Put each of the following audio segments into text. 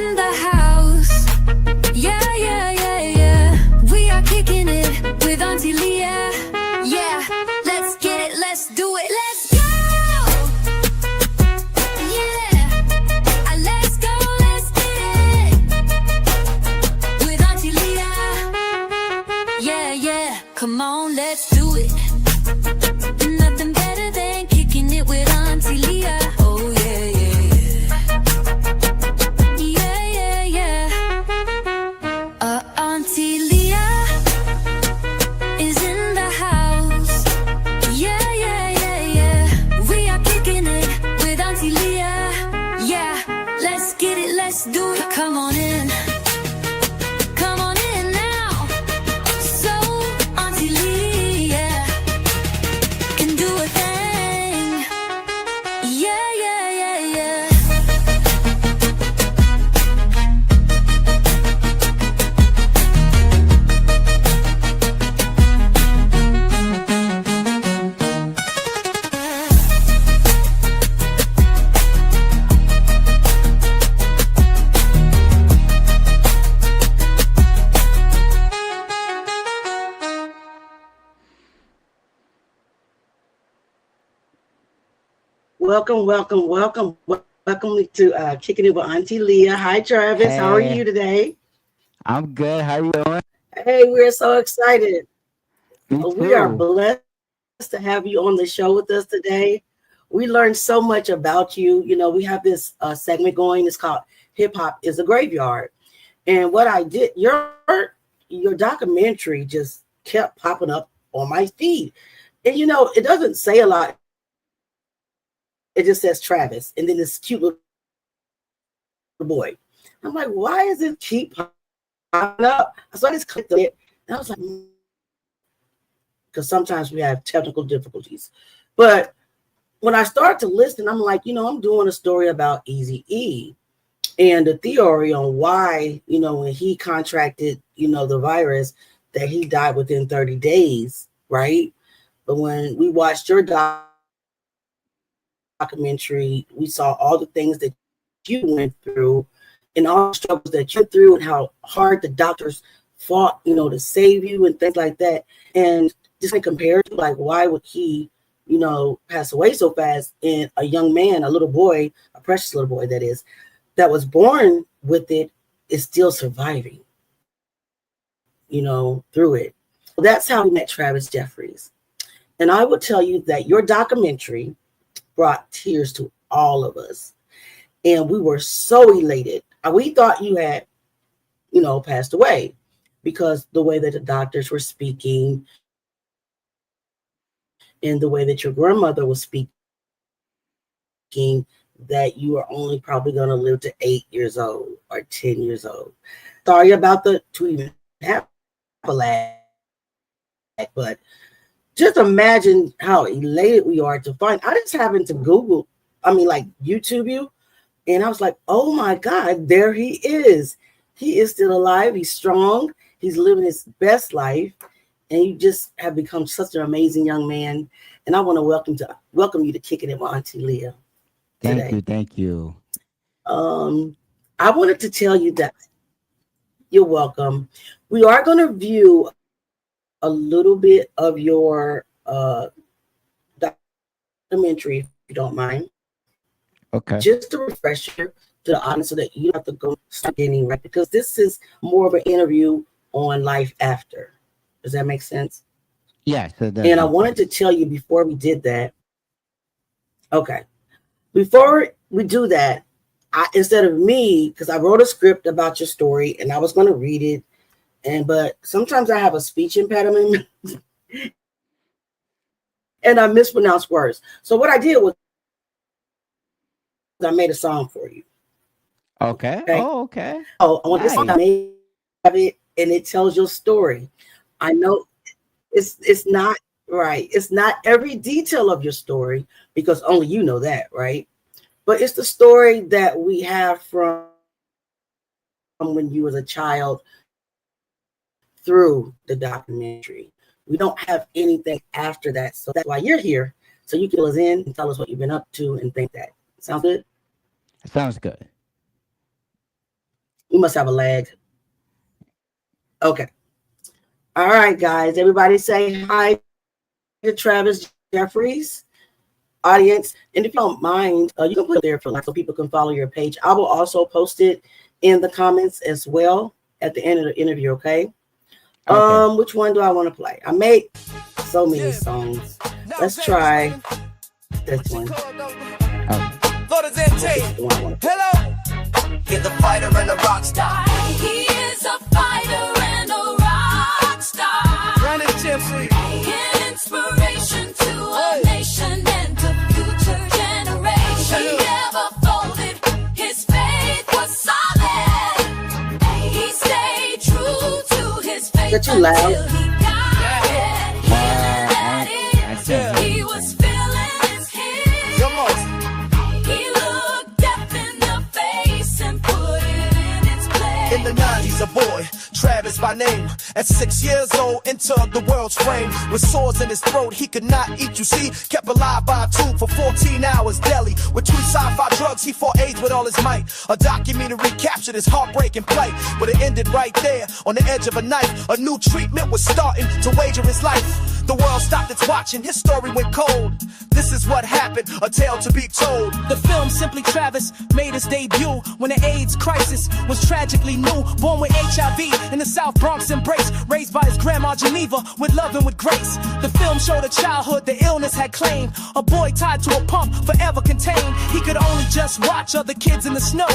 in the house. Yeah, yeah, yeah, yeah. We are kicking it with Auntie Leah. Yeah, let's get it, let's do it, let's go. Yeah, let's go, let's get it with Auntie Leah. Yeah, yeah, come on, let's do it. Nothing better than kicking it with Auntie Leah. Oh yeah, yeah, yeah, yeah, yeah. Auntie Leah is in the house. Yeah, yeah, yeah, yeah. We are kicking it with Auntie Leah. Yeah, let's get it, let's do it. Come on in. Come on in now. So Auntie Leah can do a thing. Yeah, yeah, yeah, yeah. Welcome, welcome, welcome. Welcome to Kicking It with Auntie Leah. Hi, Travis. How are you Hey, today? I'm good. How you doing? Hey, we're so excited. Me We are too. blessed to have you on the show with us today. We learned so much about you. You know, we have this segment going. It's called Hip Hop is a Graveyard. And what I did, your documentary just kept popping up on my feed. And you know, it doesn't say a lot. It just says Travis, and then this cute little boy. I'm like, why is it keep popping up? So I just clicked on it, and I was like, because sometimes we have technical difficulties. But when I start to listen, I'm like, you know, I'm doing a story about Eazy-E and the theory on why, you know, when he contracted, you know, the virus, that he died within 30 days, right? But when we watched your documentary, we saw all the things that you went through and all the struggles that you went through and how hard the doctors fought, you know, to save you and things like that. And just like compared to like, why would he, you know, pass away so fast? And a young man, a little boy, a precious little boy that is, that was born with it is still surviving, you know, through it. So that's how we met Travis Jeffries. And I will tell you that your documentary brought tears to all of us. And we were so elated. We thought you had, you know, passed away because the way that the doctors were speaking and the way that your grandmother was speaking, that you are only probably going to live to 8 years old or 10 years old. Sorry about the to even have a lag, but just imagine how elated we are to find. I just happened to Google, like YouTube you, and I was like, oh my God, there he is. He is still alive. He's strong. He's living his best life. And you just have become such an amazing young man. And I want to welcome you to Kicking It with Auntie Leah Thank today. you. Thank you. I wanted to tell you that you're welcome. We are going to view a little bit of your documentary, if you don't mind. Okay. Just a refresher to the audience so that you don't have to go beginning, right? Because this is more of an interview on life after. Does that make sense? Yes, it does And I make wanted to sense. tell you before we did that. Okay. Before we do that, instead of me, because I wrote a script about your story and I was going to read it, but sometimes I have a speech impediment and I mispronounce words. So what I did was I made a song for you. Okay. Okay. Oh, okay. Oh, I want this song I Nice. made of it, and it tells your story. I know it's not right. It's not every detail of your story because only you know that, right? But it's the story that we have from when you was a child through the documentary. We don't have anything after that. So that's why you're here. So you can fill us in and tell us what you've been up to and think that. Sounds good? Sounds good. We must have a lag. Okay. All right, guys. Everybody say hi to Travis Jeffries, audience. And if you don't mind, you can put it there for so people can follow your page. I will also post it in the comments as well at the end of the interview, okay? Which one do I want to play? I made so many songs. Let's try this one. Hello. Get the fighter and the rock star. He is a fighter and a rock star. Run it, Jeffries. An inspiration to a nation and to future generations. He never folded. His faith was solid. He stayed true to his faith Is that too loud? until he died. He was feeling his hit. Come on. He looked death in the face and put it in its place. In the 90s, a boy, Travis by name. At 6 years old, entered the world's frame. With swords in his throat, he could not eat, you see. Kept alive by a tube for 14 hours daily. With 2 sci-fi drugs, he fought AIDS with all his might. A documentary captured his heartbreaking plight. But it ended right there, on the edge of a knife. A new treatment was starting to wager his life. The world stopped its watching, his story went cold. This is what happened, a tale to be told. The film Simply Travis made its debut when the AIDS crisis was tragically new. Born with HIV in the South Bronx embrace, raised by his grandma Geneva with love and with grace. The film showed a childhood the illness had claimed. A boy tied to a pump, forever contained. He could only just watch other kids in the snow.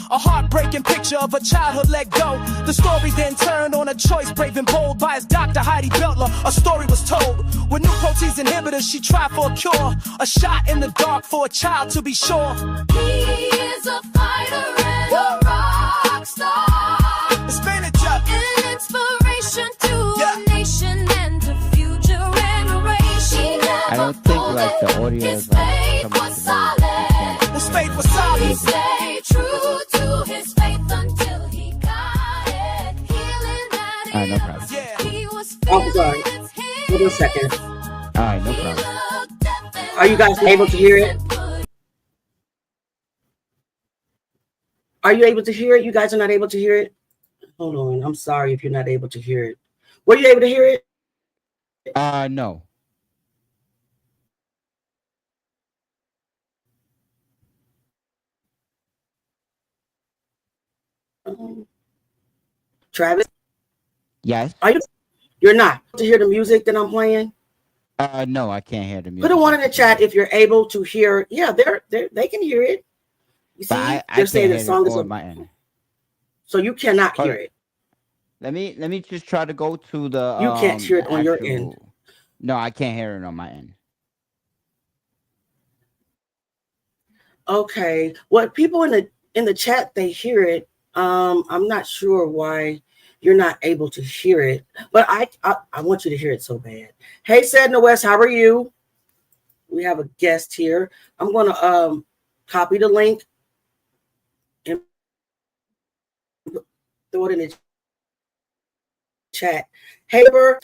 A heartbreaking picture of a childhood let go. The story then turned on a choice brave and bold by his doctor Heidi Beltler. A story was told. With new protease inhibitors, she tried for a cure. A shot in the dark for a child to be sure. He is a fighter and a rock star. Explain it, Jeff. An inspiration to a nation and to future generations. I don't think like the audio His is like faith coming was together. solid. His faith was solid. He stayed true to his faith until he got it. Healing that No problem. Yeah. he was Oh, sorry. feeling his Hold on a second. All right, no problem. Are you guys able to hear it? Are you able to hear it? You guys are not able to hear it? Hold on. I'm sorry if you're not able to hear it. Were you able to hear it? No. Travis? Yes. You're not able to hear the music that I'm playing? No, I can't hear the music. Put a 1 in the chat if you're able to hear. Yeah, they can hear it. You see, But I they're saying can't the hear song it is on my end. so you cannot Hold hear on. it. Let me just try to go to the. You can't hear it on your actual- end. No, I can't hear it on my end. Okay. What people in the chat, they hear it. I'm not sure why you're not able to hear it, but I want you to hear it so bad. Hey, Sedna West, how are you? We have a guest here. I'm gonna copy the link and throw it in the chat. Hey, Bert,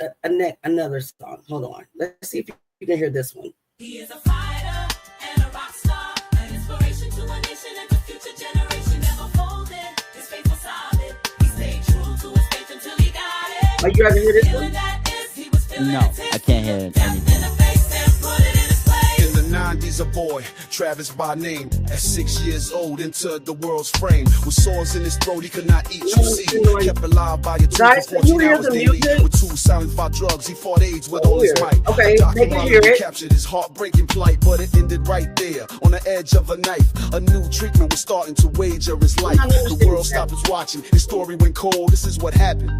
another song. Hold on. Let's see if you can hear this one. He is a fighter and a rock star, an inspiration to a nation and to future generations. Never folded, his faith was solid. He stayed true to his faith until he got it. Are you guys hear this one? Feeling that is, he was feeling No, his I hit. can't hear it. Death in the face and put it in his place. In the 90s, a boy, Travis by name. At 6 years old, entered the world's frame. With swords in his throat, he could not eat, you see. Kept alive by a tube Guys, for can you 14 hear hours the daily. music? With 2 silent drugs, he fought AIDS with all his Weird. might. Okay, A they can hear documentary it. captured his heartbreaking plight, but it ended right there, on the edge of a knife. A new treatment was starting to wager his life. The world stopped its watching, his story went cold. This is what happened.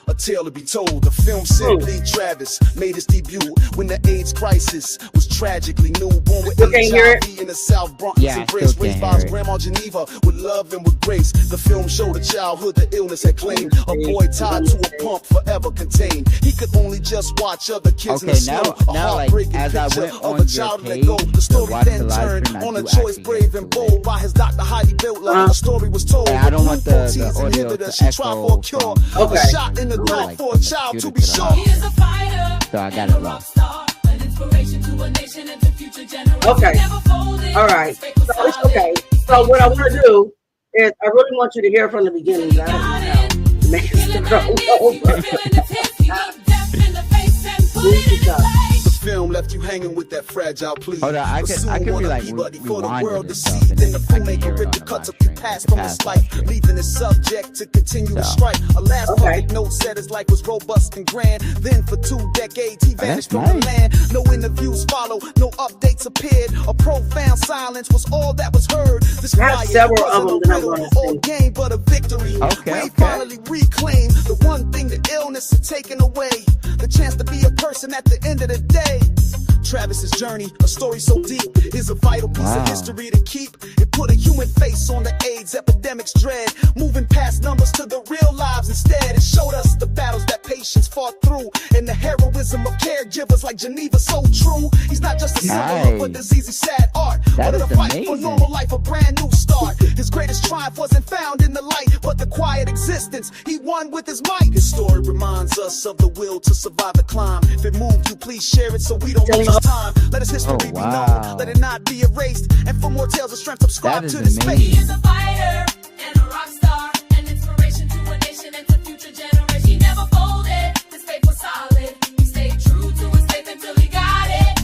A tale to be told. The film Simply Travis made its debut when the AIDS crisis was tragically new. Born with Still can't hear HIV in the South Bronx, Yeah, I embraced, still raised can't by hear his it. grandma Geneva with love and with grace. The film showed a childhood the illness had claimed. A boy tied to a pump, forever contained. He could only just watch other kids in Okay, the snow. now, A like, heartbreaking as I picture went of on a your child let page go. The to story watch then the live turned stream, I on a do choice actually brave get and to bold it. by his Dr. Heidi Beltler. A story was told. Hey, I don't want the Protease audio inhibitor, to she tried echo for a cure. from A shot in the from, dark like, for a from the child to computer be to the sure. house. He is a fighter So I got and it a low. rock star, an inspiration to a nation and to future generations. Okay. Never folded, All right. his faith was So it's solid. okay. So what I want to do I really want you to hear from the beginning, but I don't know how to make it start over. Please stop. The film left you hanging with that fragile plea. Hold on, I could be like Peabody for the rewind world it to and see. stuff, and Then the then I can filmmaker hear it ripped on the the cuts live of the stream, past the from his past life, live stream. leaving his subject to continue to So. strike. A last Okay. public note said his life was robust and grand. Then for 2 decades he vanished from the nice. land. No interviews followed, no updates appeared. A profound silence was all that was heard. This I have quiet several of wasn't them a that I'm riddle going to or sing. game, but a victory. Okay, We okay. finally reclaimed the one thing the illness had taken away, the chance to be a person at the end of the day. Travis's journey, a story so deep, is a vital piece of Wow. history to keep. It put a human face on the AIDS epidemic's dread, moving past numbers to the real lives instead. It showed us the battles that patients fought through, and the heroism of caregivers like Geneva, so true. He's not just a symbol of a Nice. diseasy, sad art, That but is of a fight for amazing. normal life, a brand new start. His greatest triumph wasn't found in the light, but the quiet existence he won with his might. His story reminds us of the will to survive the climb. If it moved you, please share it so we don't waste time. Let his history Oh, be wow. known, let it not be erased. And for more tales of strength, subscribe That is to this amazing. He space. is a fighter and a rock star, an inspiration to a nation and to future generations. He never folded, his faith was solid. He stayed true to his faith until he got it.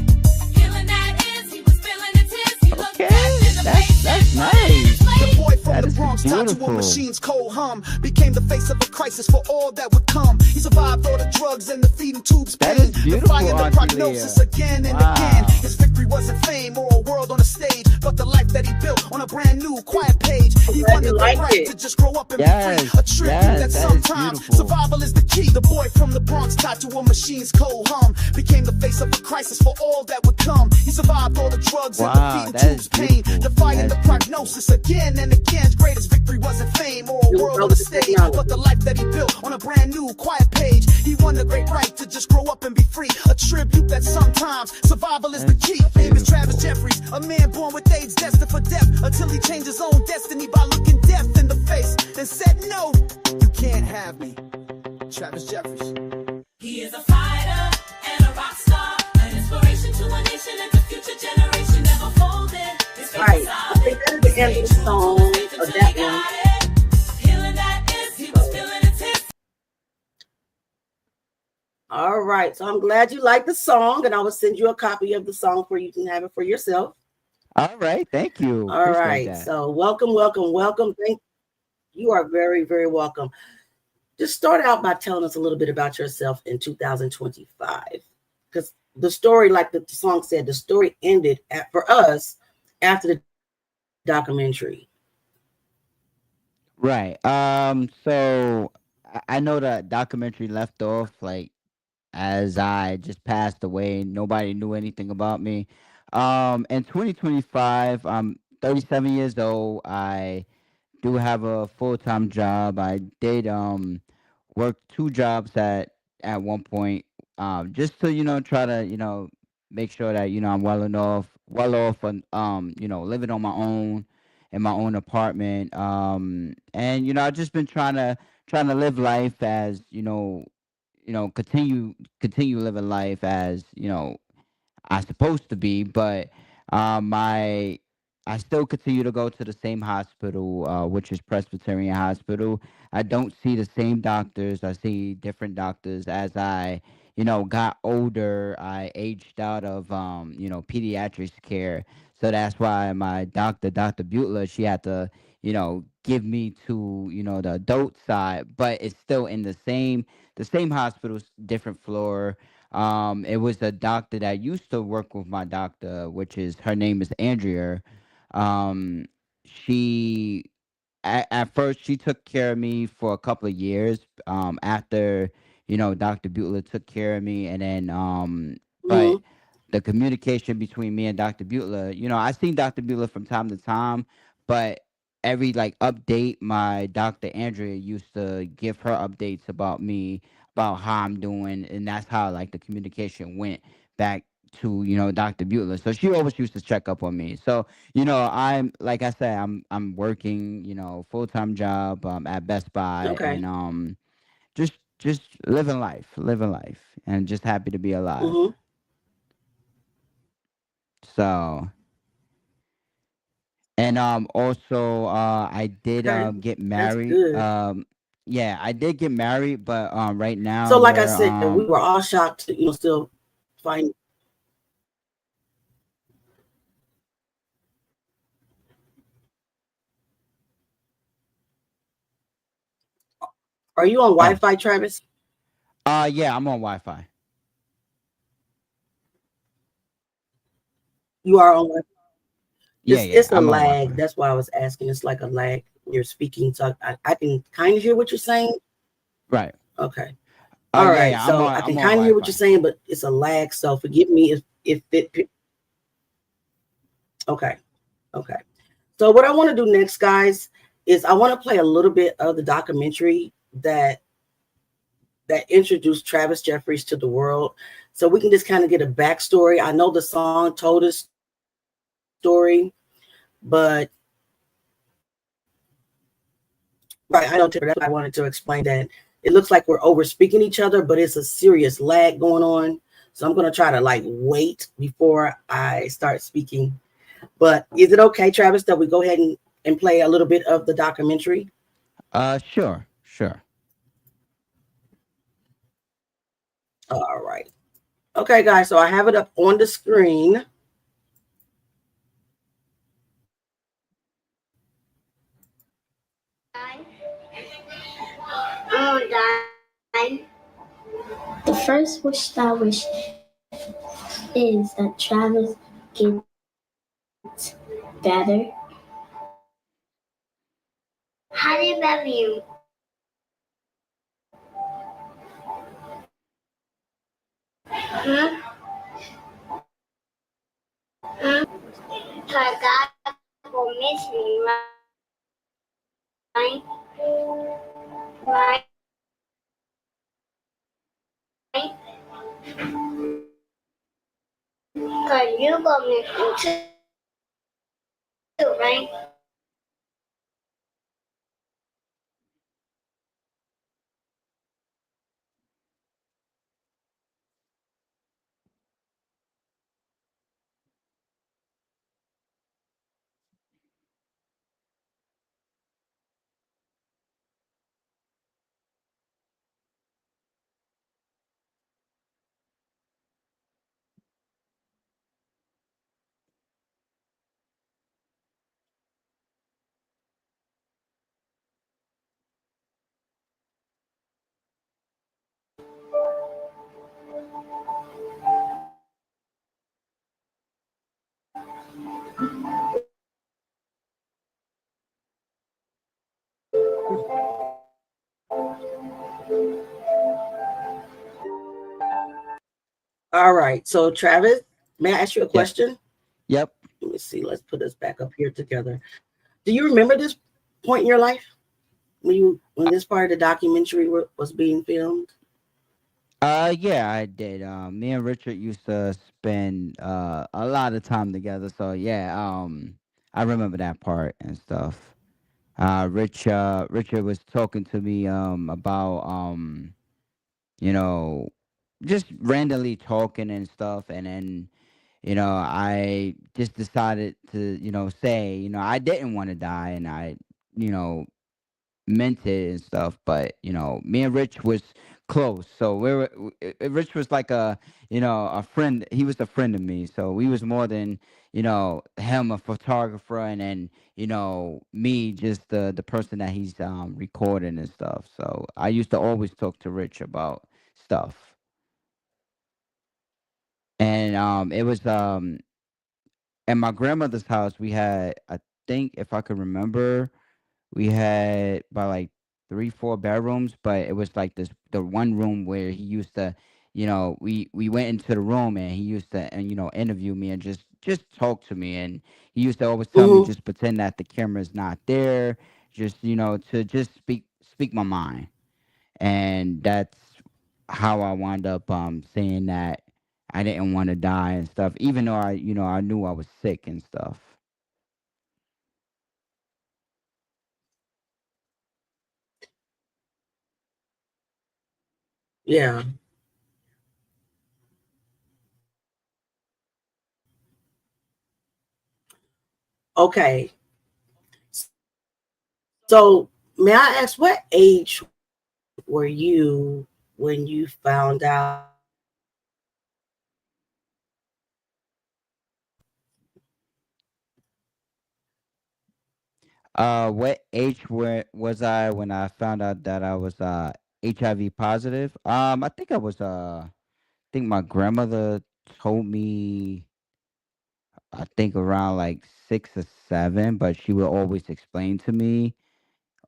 Feeling that is, he was feeling it is. He looked Okay, death in the that's- face that's and put it in nice. place. The boy from That the is Bronx tied to a beautiful. machine's cold hum became the face of a crisis for all that would come. He survived all the drugs and the feeding tubes That pain, is beautiful, defying the Auntie prognosis Leah. again and Wow. again. His victory wasn't fame or a world on a stage, but the life that he built on a brand new quiet page. He glad won the you great liked right it. to just grow up and Yes, be free. A tribute yes, that that is sometimes beautiful. survival is the key. The boy from the Bronx tied to a machine's cold hum became the face of a crisis for all that would come. He survived all the drugs and the Wow, feeding that is tubes pain, beautiful. defying That the is beautiful. prognosis again and again. His greatest victory wasn't fame or a You world know on a the stage, technology. but the life that he built on a brand new quiet page. He won the great right to just grow up and be free. A tribute that sometimes survival is the key. Name is Travis Jeffries, a man born with AIDS, destined for death, until he changed his own destiny by looking death in the face and said, "No, you can't have me." Travis Jeffries. He is a fighter and a rock star, an inspiration to a nation and to future generation. Never folded, his faith All right, was I solid. think that is the end of the song of that one. Feeling that is, he was feeling it is. All right, so I'm glad you like the song, and I will send you a copy of the song for you can have it for yourself. All right, thank you. All Appreciate right, that. so welcome. Thank you are very, very welcome. Just start out by telling us a little bit about yourself in 2025, because the story, like the song said, the story ended for us after the documentary. Right. So I know the documentary left off like as I just passed away. Nobody knew anything about me. In 2025, I'm 37 years old. I do have a full-time job. I did work 2 jobs at one point, just to try to make sure that I'm well off on living on my own in my own apartment. And I've just been trying to live life as continue living life as I supposed to be, but my I still continue to go to the same hospital, which is Presbyterian Hospital. I don't see the same doctors. I see different doctors as I got older. I aged out of pediatrics care, so that's why my doctor, Dr. Butler, she had to give me to the adult side, but it's still in the same hospital, different floor. It was a doctor that used to work with my doctor, which is her name is Andrea. Um, she at first she took care of me for a couple of years. After Dr. Butler took care of me, and then but Mhm. the communication between me and Dr. Butler, I seen Dr. Butler from time to time, but every like update, my doctor Andrea used to give her updates about me, about how I'm doing, and that's how like the communication went back to Dr. Butler. So she always used to check up on me. So I'm like I said, I'm working full time job at Best Buy, Okay. and just living life, and just happy to be alive. Mhm. So And also I did Okay, get that's married. good. Yeah, I did get married, but right now So, like I we're said, we were all shocked to, still find. Are you on oh Wi-Fi, Travis? yeah, I'm on Wi-Fi. You are on Wi-Fi. Yeah, yeah, It's a I'm on lag. Wi-Fi. That's why I was asking. It's like a lag when you're speaking, so I can kind of hear what you're saying. Right. Okay. All Yeah, right. yeah, I'm So on I can I'm on kind of hear what you're Wi-Fi. saying, but it's a lag. So forgive me if it. Okay. Okay. So what I want to do next, guys, is I want to play a little bit of the documentary that introduced Travis Jeffries to the world, so we can just kind of get a backstory. I know the song told us story, but right, I know that's why I wanted to explain that. It looks like we're over speaking each other, but it's a serious lag going on. So I'm gonna try to like wait before I start speaking. But is it okay, Travis, that we go ahead and play a little bit of the documentary? Sure, sure. All right. Okay, guys. So I have it up on the screen. The first wish that I wish is that Travis gets better. How do you love you? Huh? Huh? Cause God will miss me, right? Right? Cause you gonna miss me too, right? All right. So Travis, may I ask you a Yeah. question? Yep. Let me see. Let's put us back up here together. Do you remember this point in your life when this part of the documentary was being filmed? Yeah, I did. Me and Richard used to spend a lot of time together. So yeah, I remember that part and stuff. Richard was talking to me about you know, just randomly talking and stuff, and then I just decided to say I didn't want to die, and I you know meant it and stuff. But me and Rich was close, so Rich was like a friend. He was a friend of me, so we was more than him, a photographer, and then me, just the person that he's recording and stuff. So I used to always talk to Rich about stuff. And it was at my grandmother's house. We had, I think, if I could remember, we had about like 3 4 bedrooms, but it was like the one room where he used to, we went into the room, and he used to, and interview me, and just talk to me. And he used to always tell me, Mm-hmm. just pretend that the camera's not there, just to just speak my mind. And that's how I wound up saying that I didn't want to die and stuff, even though I knew I was sick and stuff. Yeah. Okay. So, may I ask what age were you when you found out? What age was I when I found out that I was HIV positive? I think I think my grandmother told me, I think around like 6 or 7, but she would always explain to me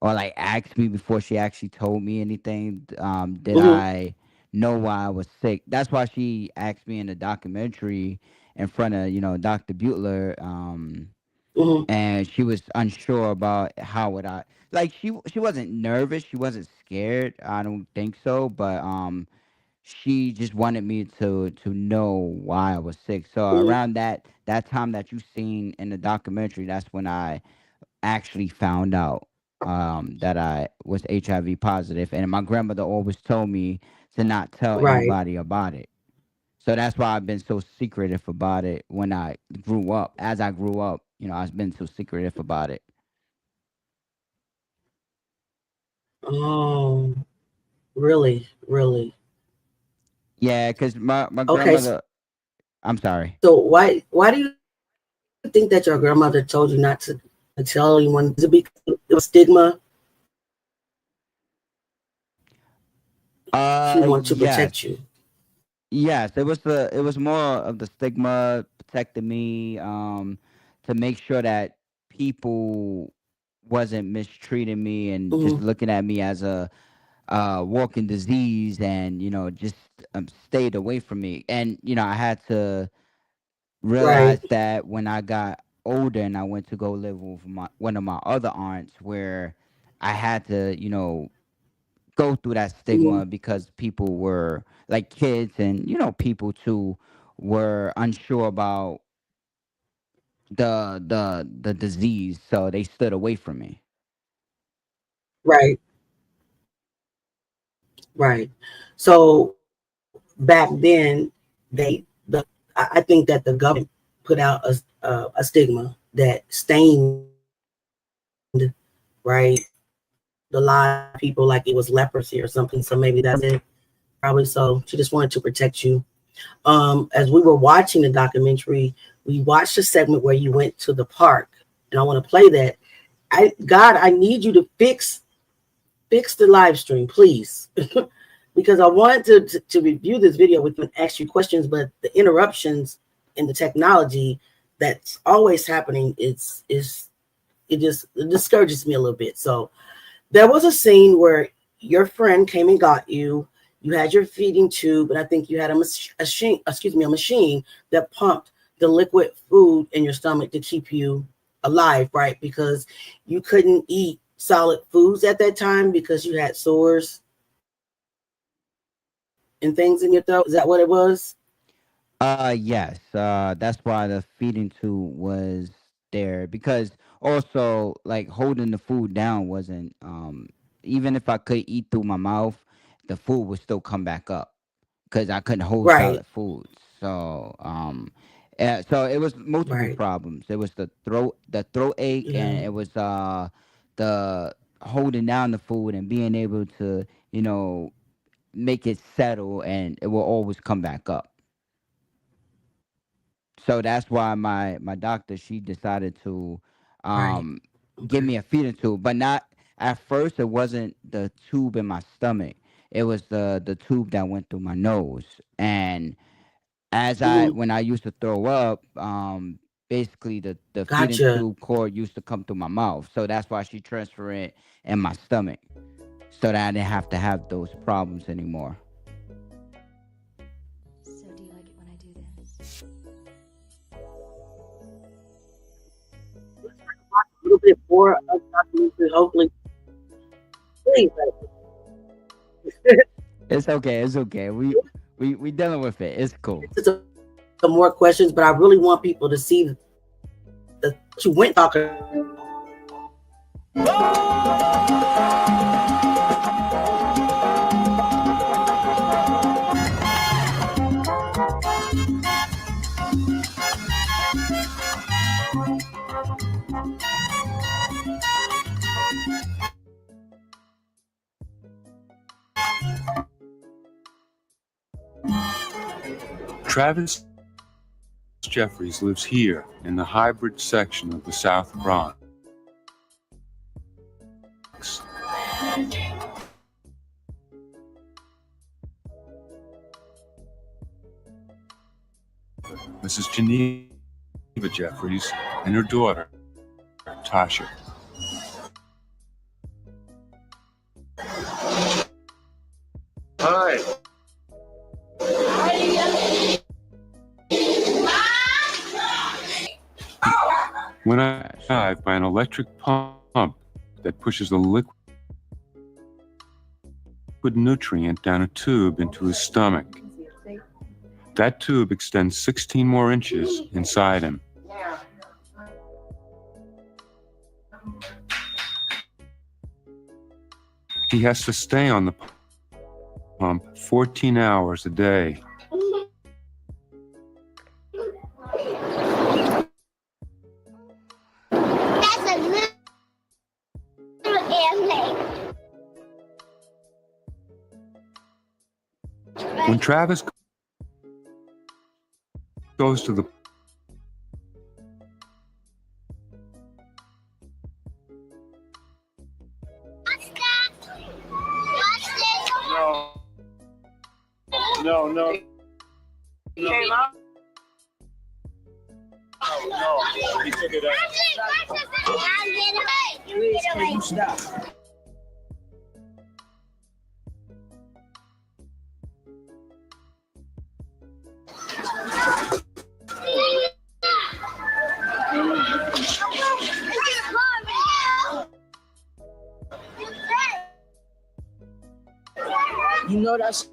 or like ask me before she actually told me anything. Did Hmm. I know why I was sick? That's why she asked me in the documentary in front of Dr. Butler. Hmm. And she was unsure about how would I like. She wasn't nervous. She wasn't scared. I don't think so. But she just wanted me to know why I was sick. So Hmm. around that time that you seen in the documentary, that's when I actually found out that I was HIV positive, and my grandmother always told me to not tell Right. anybody about it. So that's why I've been so secretive about it when I grew up. As I grew up, I've been so secretive about it. Oh, really, really. Yeah, because my Okay. grandmother. I'm sorry. So why do you think that your grandmother told you not to tell anyone? Is it because it was stigma? She wanted to Yes. protect you. Yes, it was more of the stigma protecting me, to make sure that people wasn't mistreating me and just Hmm. looking at me as a walking disease, and just stayed away from me. And I had to Right. realize that when I got older and I went to go live with one of my other aunts, where I had to go through that Hmm. stigma because people were like kids, and people too were unsure about the disease, so they stood away from me. Right. Right. So back then, the I think that the government put out a stigma that stained, right, the lives of people like it was leprosy or something. So maybe that's it. Probably so. She just wanted to protect you. As we were watching the documentary, we watched a segment where you went to the park, and I want to play that. I need you to fix the live stream, please, because I wanted to review this video with you and ask you questions, but the interruptions in the technology that's always happening is it discourages me a little bit. So there was a scene where your friend came and got you. You had your feeding tube, and I think you had a machine that pumped the liquid food in your stomach to keep you alive, right? Because you couldn't eat solid foods at that time because you had sores and things in your throat. Is that what it was? Yes, that's why the feeding tube was there, because also like holding the food down wasn't, even if I could eat through my mouth, the food would still come back up because I couldn't hold Right, solid foods. So so it was multiple right. problems. It was the throat ache, and Yeah, it was the holding down the food and being able to make it settle, and it will always come back up. So that's why my doctor, she decided to right. um give Okay. me a feeding tube, but not at first. It wasn't the tube in my stomach. It was the tube that went through my nose. And as I Hmm. when I used to throw up, basically the feeding Gotcha. tube cord used to come through my mouth. So that's why she transferred it in my stomach, so that I didn't have to have those problems anymore. So do you like it when I do this? A little bit more of documentary, hopefully. Please. It's okay. It's okay. We dealing with it. It's cool. Some more questions, but I really want people to see the you went talking. Travis Jeffries lives here in the hybrid section of the South Bronx. Mrs. Geneva Jeffries and her daughter, Tasha. Hi. When I drive by an electric pump that pushes a liquid nutrient down a tube into his stomach. That tube extends 16 more inches inside him. He has to stay on the pump 14 hours a day. That's a little airplane. When Travis goes to the What's that? What's this? No. Came out? No, he took it out. Please, can you stop? You know that's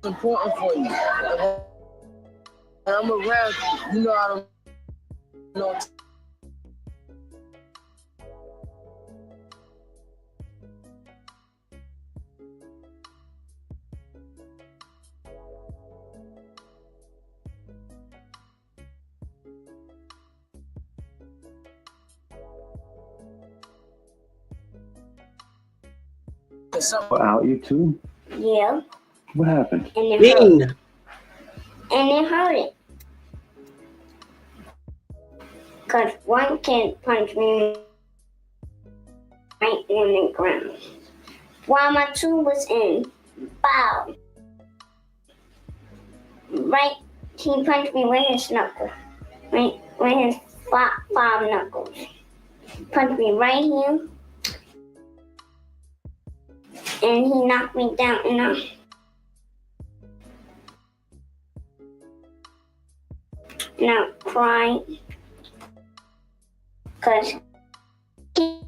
important for you. When I'm around, you know I don't know. Out you too? Yeah, What happened? and it hurt. Bean. And it hurt. Because one kid punched me right in the ground. While my tube was in, bow. Right, he punched me with his knuckle. Right, with his five knuckles. Punched me right here. And he knocked me down and I cried because he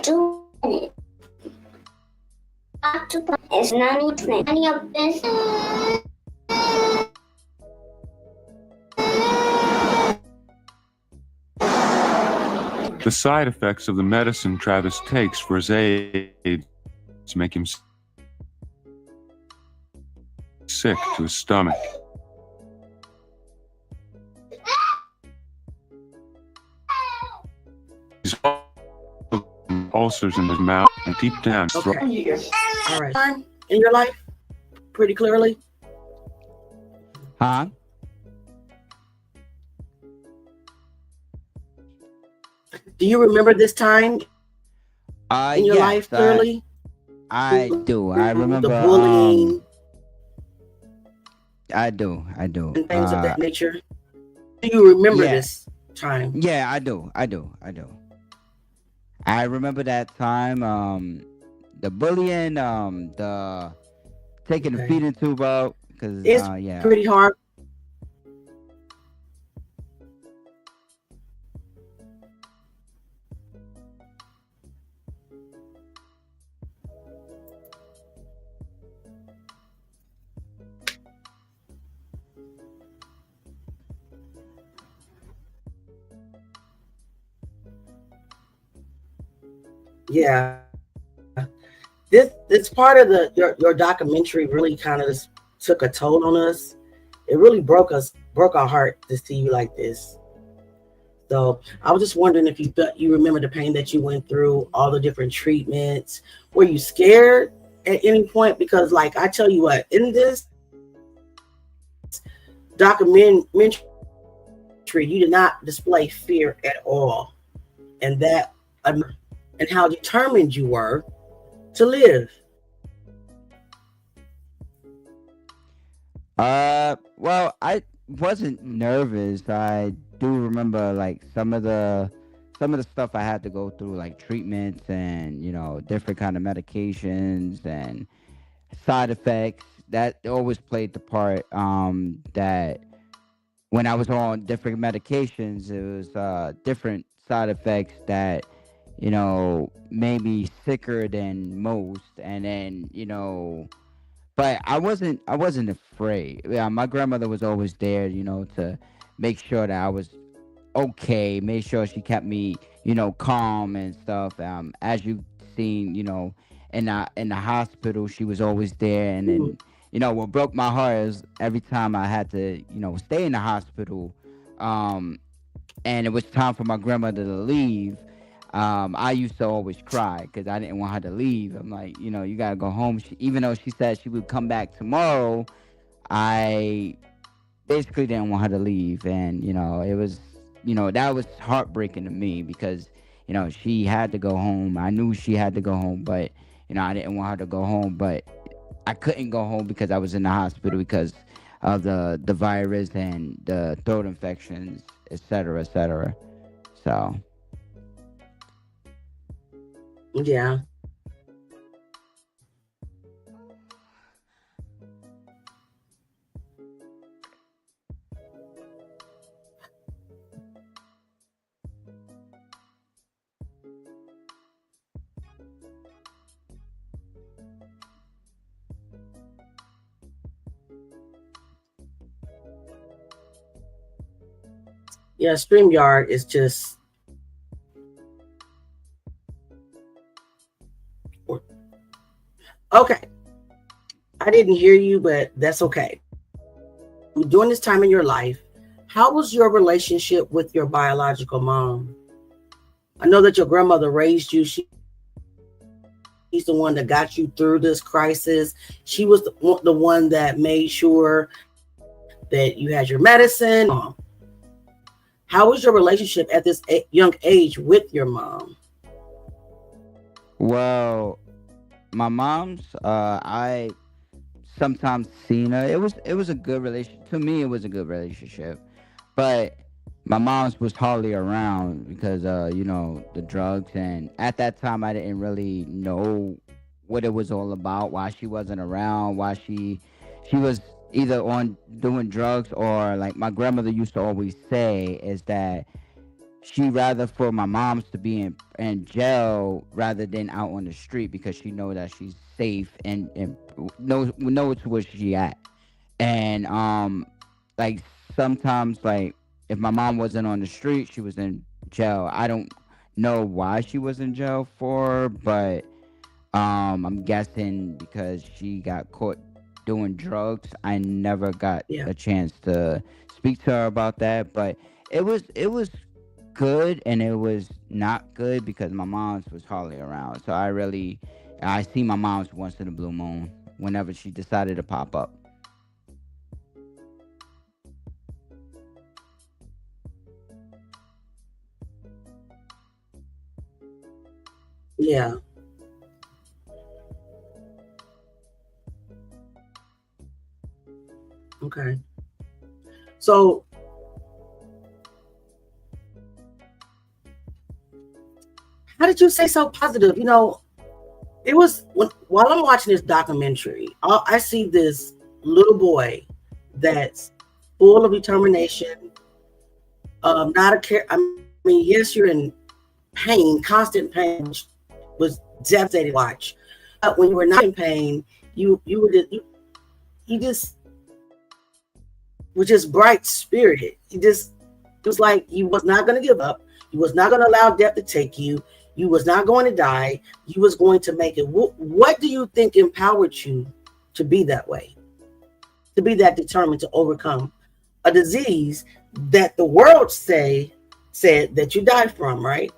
doing it. It's none of your business. The side effects of the medicine Travis takes for his AIDS make him sick to his stomach. He's ulcers in his mouth and deep down his throat. Okay. All right. In your life, pretty clearly. Huh? Do you remember this time in your Yes, life clearly? I do. I remember the bullying I do. and things of that nature. Do you remember yeah. this time? Yeah, I do. I remember that time. The bullying, the taking the Okay. feeding tube out, because It's yeah. pretty hard. Yeah. This part of your documentary really kind of just took a toll on us. It really broke our heart to see you like this. So I was just wondering if you remember the pain that you went through, all the different treatments. Were you scared at any point? Because, like, I tell you what, in this documentary, you did not display fear at all, and that and how determined you were to live. Well, I wasn't nervous. I do remember like some of the stuff I had to go through, like treatments and different kind of medications and side effects. That always played the part. That when I was on different medications, it was different side effects that made me sicker than most, and then but I wasn't afraid. Yeah, my grandmother was always there, to make sure that I was okay, made sure she kept me, calm and stuff. As you seen, in the hospital, she was always there. And Mhm. then, what broke my heart is every time I had to, stay in the hospital, um, and it was time for my grandmother to leave. I used to always cry because I didn't want her to leave. I'm like, you gotta go home. Even though she said she would come back tomorrow, I basically didn't want her to leave. And it was, that was heartbreaking to me because she had to go home. I knew she had to go home, but I didn't want her to go home. But I couldn't go home because I was in the hospital because of the virus and the throat infections, etc., etc. So Yeah. Yeah, StreamYard is just okay. I didn't hear you, but that's okay. During this time in your life, how was your relationship with your biological mom? I know that your grandmother raised you. She's the one that got you through this crisis. She was the one that made sure that you had your medicine. How was your relationship at this young age with your mom? well, my mom's, I sometimes seen her. It was a good relation to me. It was a good relationship, but my mom's was hardly around because the drugs, and at that time I didn't really know what it was all about, why she wasn't around, why she was either on doing drugs, or like my grandmother used to always say is that she rather for my mom's to be in jail rather than out on the street because she know that she's safe and knows where she at. And like sometimes, like if my mom wasn't on the street, she was in jail. I don't know why she was in jail for, but I'm guessing because she got caught doing drugs. I never got Yeah. a chance to speak to her about that, but it was good and it was not good because my mom's was hardly around. So I see my mom's once in a blue moon whenever she decided to pop up. Yeah. Okay. So how did you say so positive? It was while I'm watching this documentary, I see this little boy that's full of determination. Not a care. I mean, yes, you're in pain, constant pain, which was devastating to watch. But when you were not in pain, you just were just bright spirited. It was like you was not going to give up. You was not going to allow death to take you. You was not going to die. You was going to make it. What do you think empowered you to be that way? To be that determined to overcome a disease that the world said that you died from, right?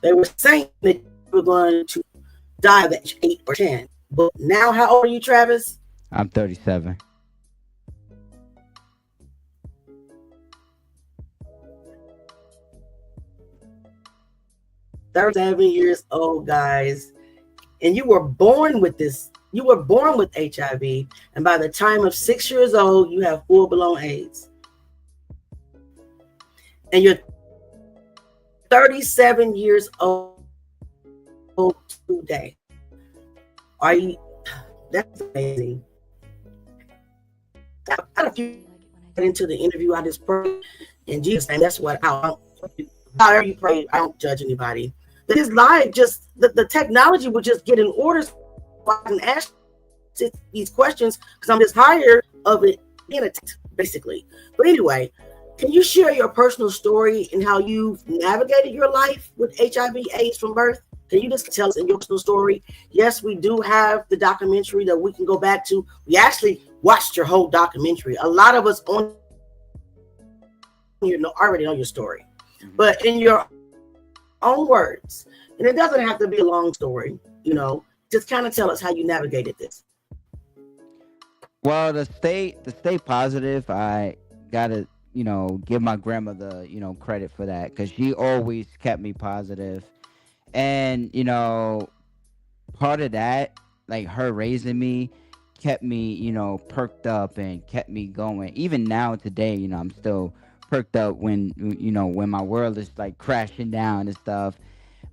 They were saying that you were going to die of age 8 or 10. But now, how old are you, Travis? I'm 37. 37 years old, guys. And you were born with this. You were born with HIV. And by the time of 6 years old, you have full-blown AIDS. And you're 37 years old today. Are you? That's amazing. I had a few get into the interview. I just pray in Jesus' name. That's what however you pray. I don't judge anybody. But his life, just the technology would just get in order so I can ask these questions because I'm just tired of it being attacked, basically. But anyway, can you share your personal story and how you've navigated your life with HIV/AIDS from birth? Can you just tell us in your personal story? Yes, we do have the documentary that we can go back to. We actually watched your whole documentary. A lot of us on here already know your story. But in your own words, and it doesn't have to be a long story, just kind of tell us how you navigated this. Well, to stay positive, I gotta, give my grandmother, credit for that because she always kept me positive. And, part of that, like her raising me, kept me, perked up and kept me going. Even now today, I'm still perked up when, when my world is like crashing down and stuff.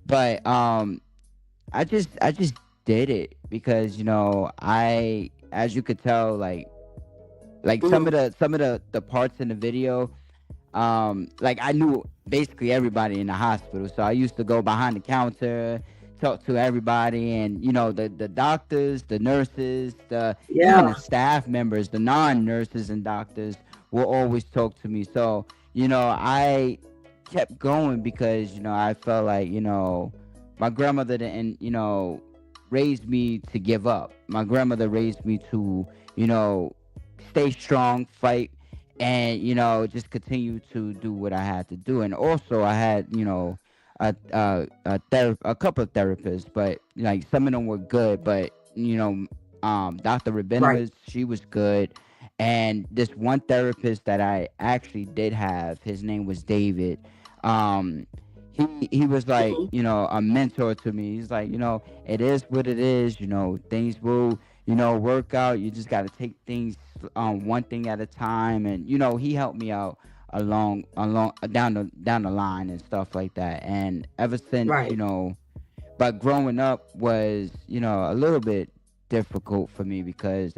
But I just did it because, as you could tell, like some of the parts in the video, like I knew basically everybody in the hospital, so I used to go behind the counter, talk to everybody, and the doctors, the nurses, even the staff members, the non-nurses and doctors will always talk to me. So I kept going because I felt like my grandmother didn't raise me to give up. My grandmother raised me to stay strong, fight, and just continue to do what I had to do. And also I had a couple of therapists, but like some of them were good, but Dr. Rabinowitz, she was good. And this one therapist that I actually did have, his name was David. He was like a mentor to me. He's like, it is what it is. Things will work out. You just got to take things one thing at a time. And he helped me out along down the line and stuff like that. And ever since but growing up was a little bit difficult for me because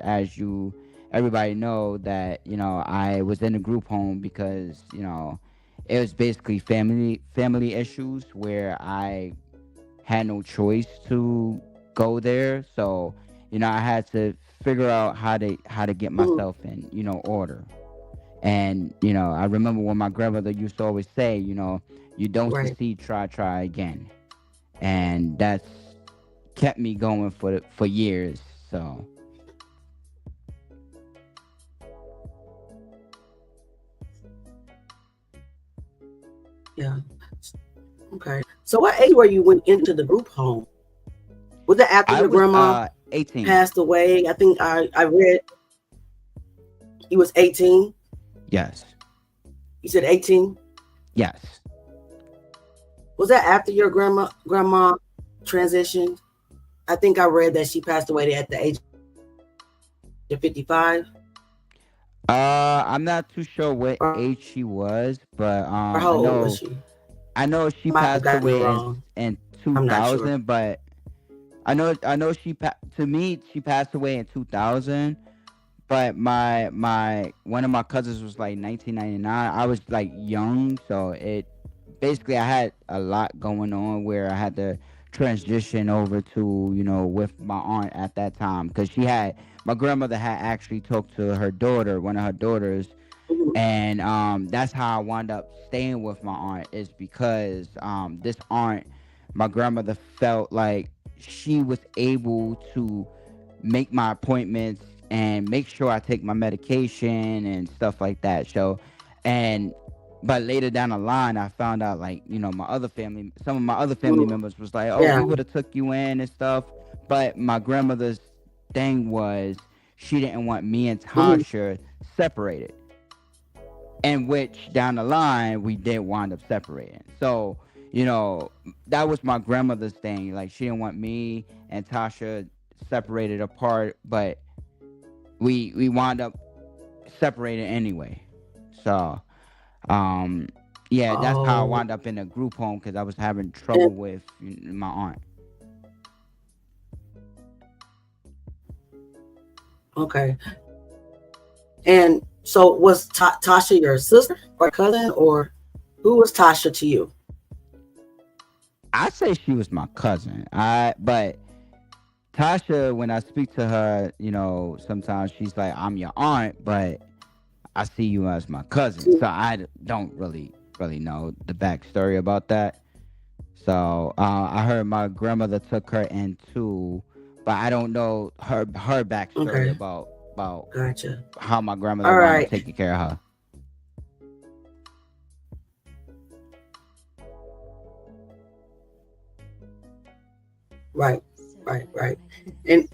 everybody know that I was in a group home because it was basically family issues where I had no choice to go there. So I had to figure out how to get myself in order. And I remember when my grandmother used to always say, you don't succeed, try again. And that's kept me going for years. So yeah. Okay. So what age were you went into the group home? Was it after your grandma 18 passed away? I think I read you was 18. Yes. You said 18? Yes. Was that after your grandma transitioned? I think I read that she passed away at the age of 55. I'm not too sure what age she was, but how old was she? I know she passed away in 2000, sure. But I know she passed away in 2000. But my one of my cousins was like 1999. I was like young, so it basically I had a lot going on where I had to transition over to with my aunt at that time because my grandmother had actually talked to one of her daughters, and that's how I wound up staying with my aunt is because this aunt, my grandmother felt like she was able to make my appointments and make sure I take my medication and stuff like that. So, and But later down the line, I found out, like, my other family, some of my other family Mm, members was like, "Oh, yeah. we would have took you in and stuff." But my grandmother's thing was she didn't want me and Mhm. Tasha separated, and which down the line we did wind up separating. So, that was my grandmother's thing. Like, she didn't want me and Tasha separated apart, but we wound up separated anyway. So, um, yeah, that's how I Oh, wound up in a group home because I was having and, trouble with my aunt. okay. And so was Tasha your sister or cousin, or who was Tasha to you? I say she was my cousin. But Tasha, when I speak to her, sometimes she's like, "I'm your aunt," but I see you as my cousin. So don't really know the backstory about that. So I heard my grandmother took her in too, but I don't know her backstory Okay, about gotcha. how my grandmother All wound up right, taking care of her. right, right. And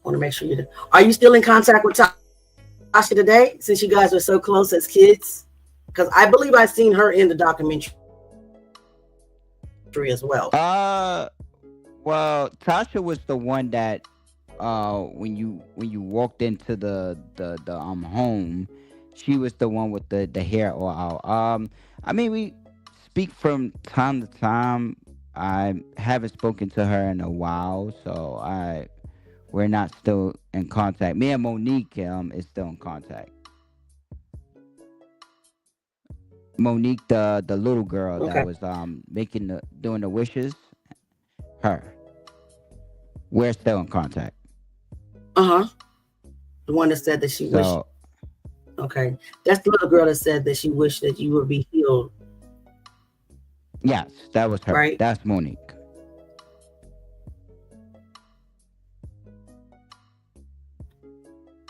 want to make sure you. Are you still in contact with Tasha today, since you guys were so close as kids? Because I believe I seen her in the documentary as well. Uh, well, Tasha was the one that when you walked into the home, she was the one with the hair all out. I mean, we speak from time to time. I haven't spoken to her in a while, so we're not still in contact. Me and Monique is still in contact. Monique, the little girl that Okay. was making the doing the wishes, her. We're still in contact. Uh huh. The one that said that she wished. So Okay, that's the little girl that said that she wished that you would be healed, yes, that was her. right? That's Monique.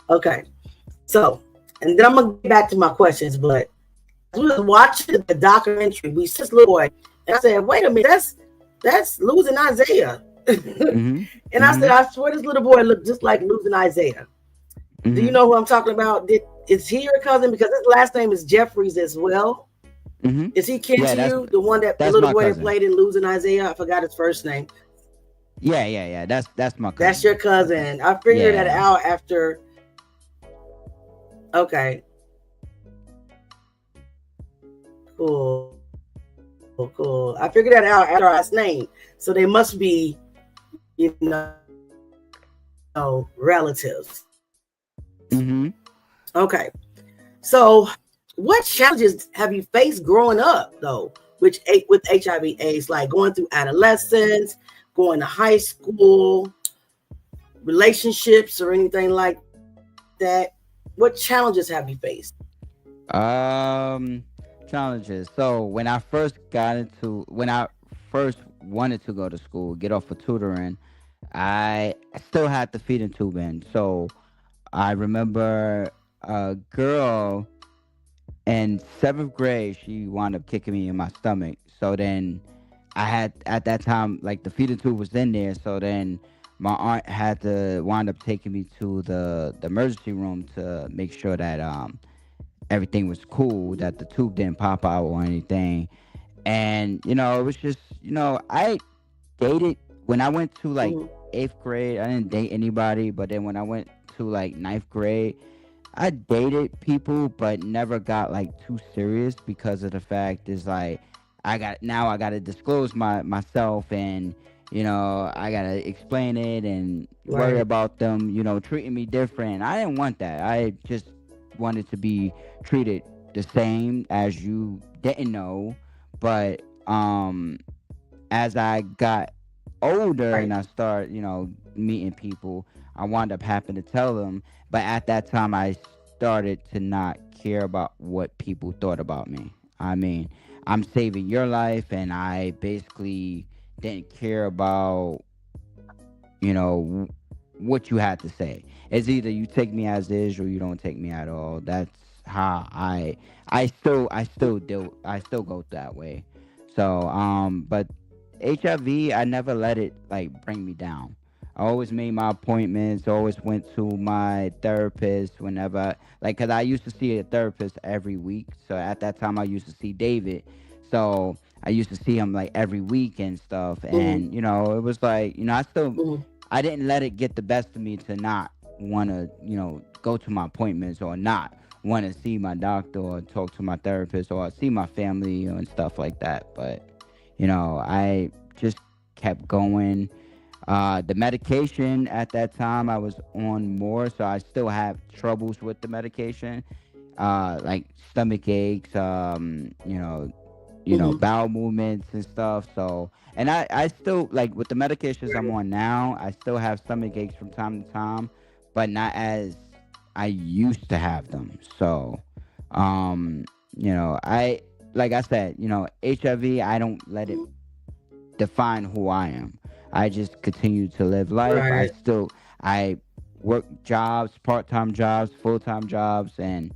Okay. So, and then I'm gonna get back to my questions, but as we was watching the documentary, we saw this little boy, and I said, "Wait a minute, that's losing Isaiah." Mm-hmm. And I said, Mm-hmm. "I swear this little boy looked just like losing Isaiah." Do you Mm-hmm. know who I'm talking about? Is he your cousin? Because his last name is Jeffries as well. Mm-hmm. Is he kin Yeah, to that's you? The one that the that's little my boy that cousin. played in Losing Isaiah? I forgot his first name. Yeah. That's my That's cousin. your cousin. I figured that Yeah. out after. Okay, cool. Cool. I figured that out after our last name. So they must be, relatives. Mm-hmm. Okay. So what challenges have you faced growing up though, with HIV/AIDS, like going through adolescence, going to high school, relationships or anything like that? What challenges have you faced? Um, Challenges. So when I first wanted to go to school, get off of tutoring, I still had the feeding tube in. So I remember a girl in seventh grade, she wound up kicking me in my stomach. So then I had at that time, like, the feeding tube was in there. So then my aunt had to wind up taking me to the emergency room to make sure that everything was cool, that the tube didn't pop out or anything. And it was just, I dated when I went to like Mhm. eighth grade. I didn't date anybody, but then when I went to like ninth grade, I dated people, but never got like too serious because of the fact is like I got to disclose myself, and I got to explain it and worry Right. about them treating me different. I didn't want that. I just wanted to be treated the same as you didn't know. But as I got older and Right. I started, meeting people, I wound up having to tell them. But at that time, I started to not care about what people thought about me. I mean, I'm saving your life, and I basically didn't care about, what you had to say. It's either you take me as is or you don't take me at all. That's how I still go that way. So but HIV, I never let it like bring me down. I always made my appointments, always went to my therapist whenever, like, cause I used to see a therapist every week. So at that time, I used to see David. So I used to see him like every week and stuff. Mm-hmm. And it was like, Mm-hmm. I didn't let it get the best of me to not want to, go to my appointments or not want to see my doctor or talk to my therapist or see my family and stuff like that. But, I just kept going. The medication at that time I was on more, so I still have troubles with the medication, like stomach aches, Mm-hmm. bowel movements and stuff. So, and I still like with the medications I'm on now, I still have stomach aches from time to time, but not as I used to have them. So, um, I like I said, HIV, I don't let it define who I am. I just continue to live life. Right. I work jobs, part-time jobs, full-time jobs, and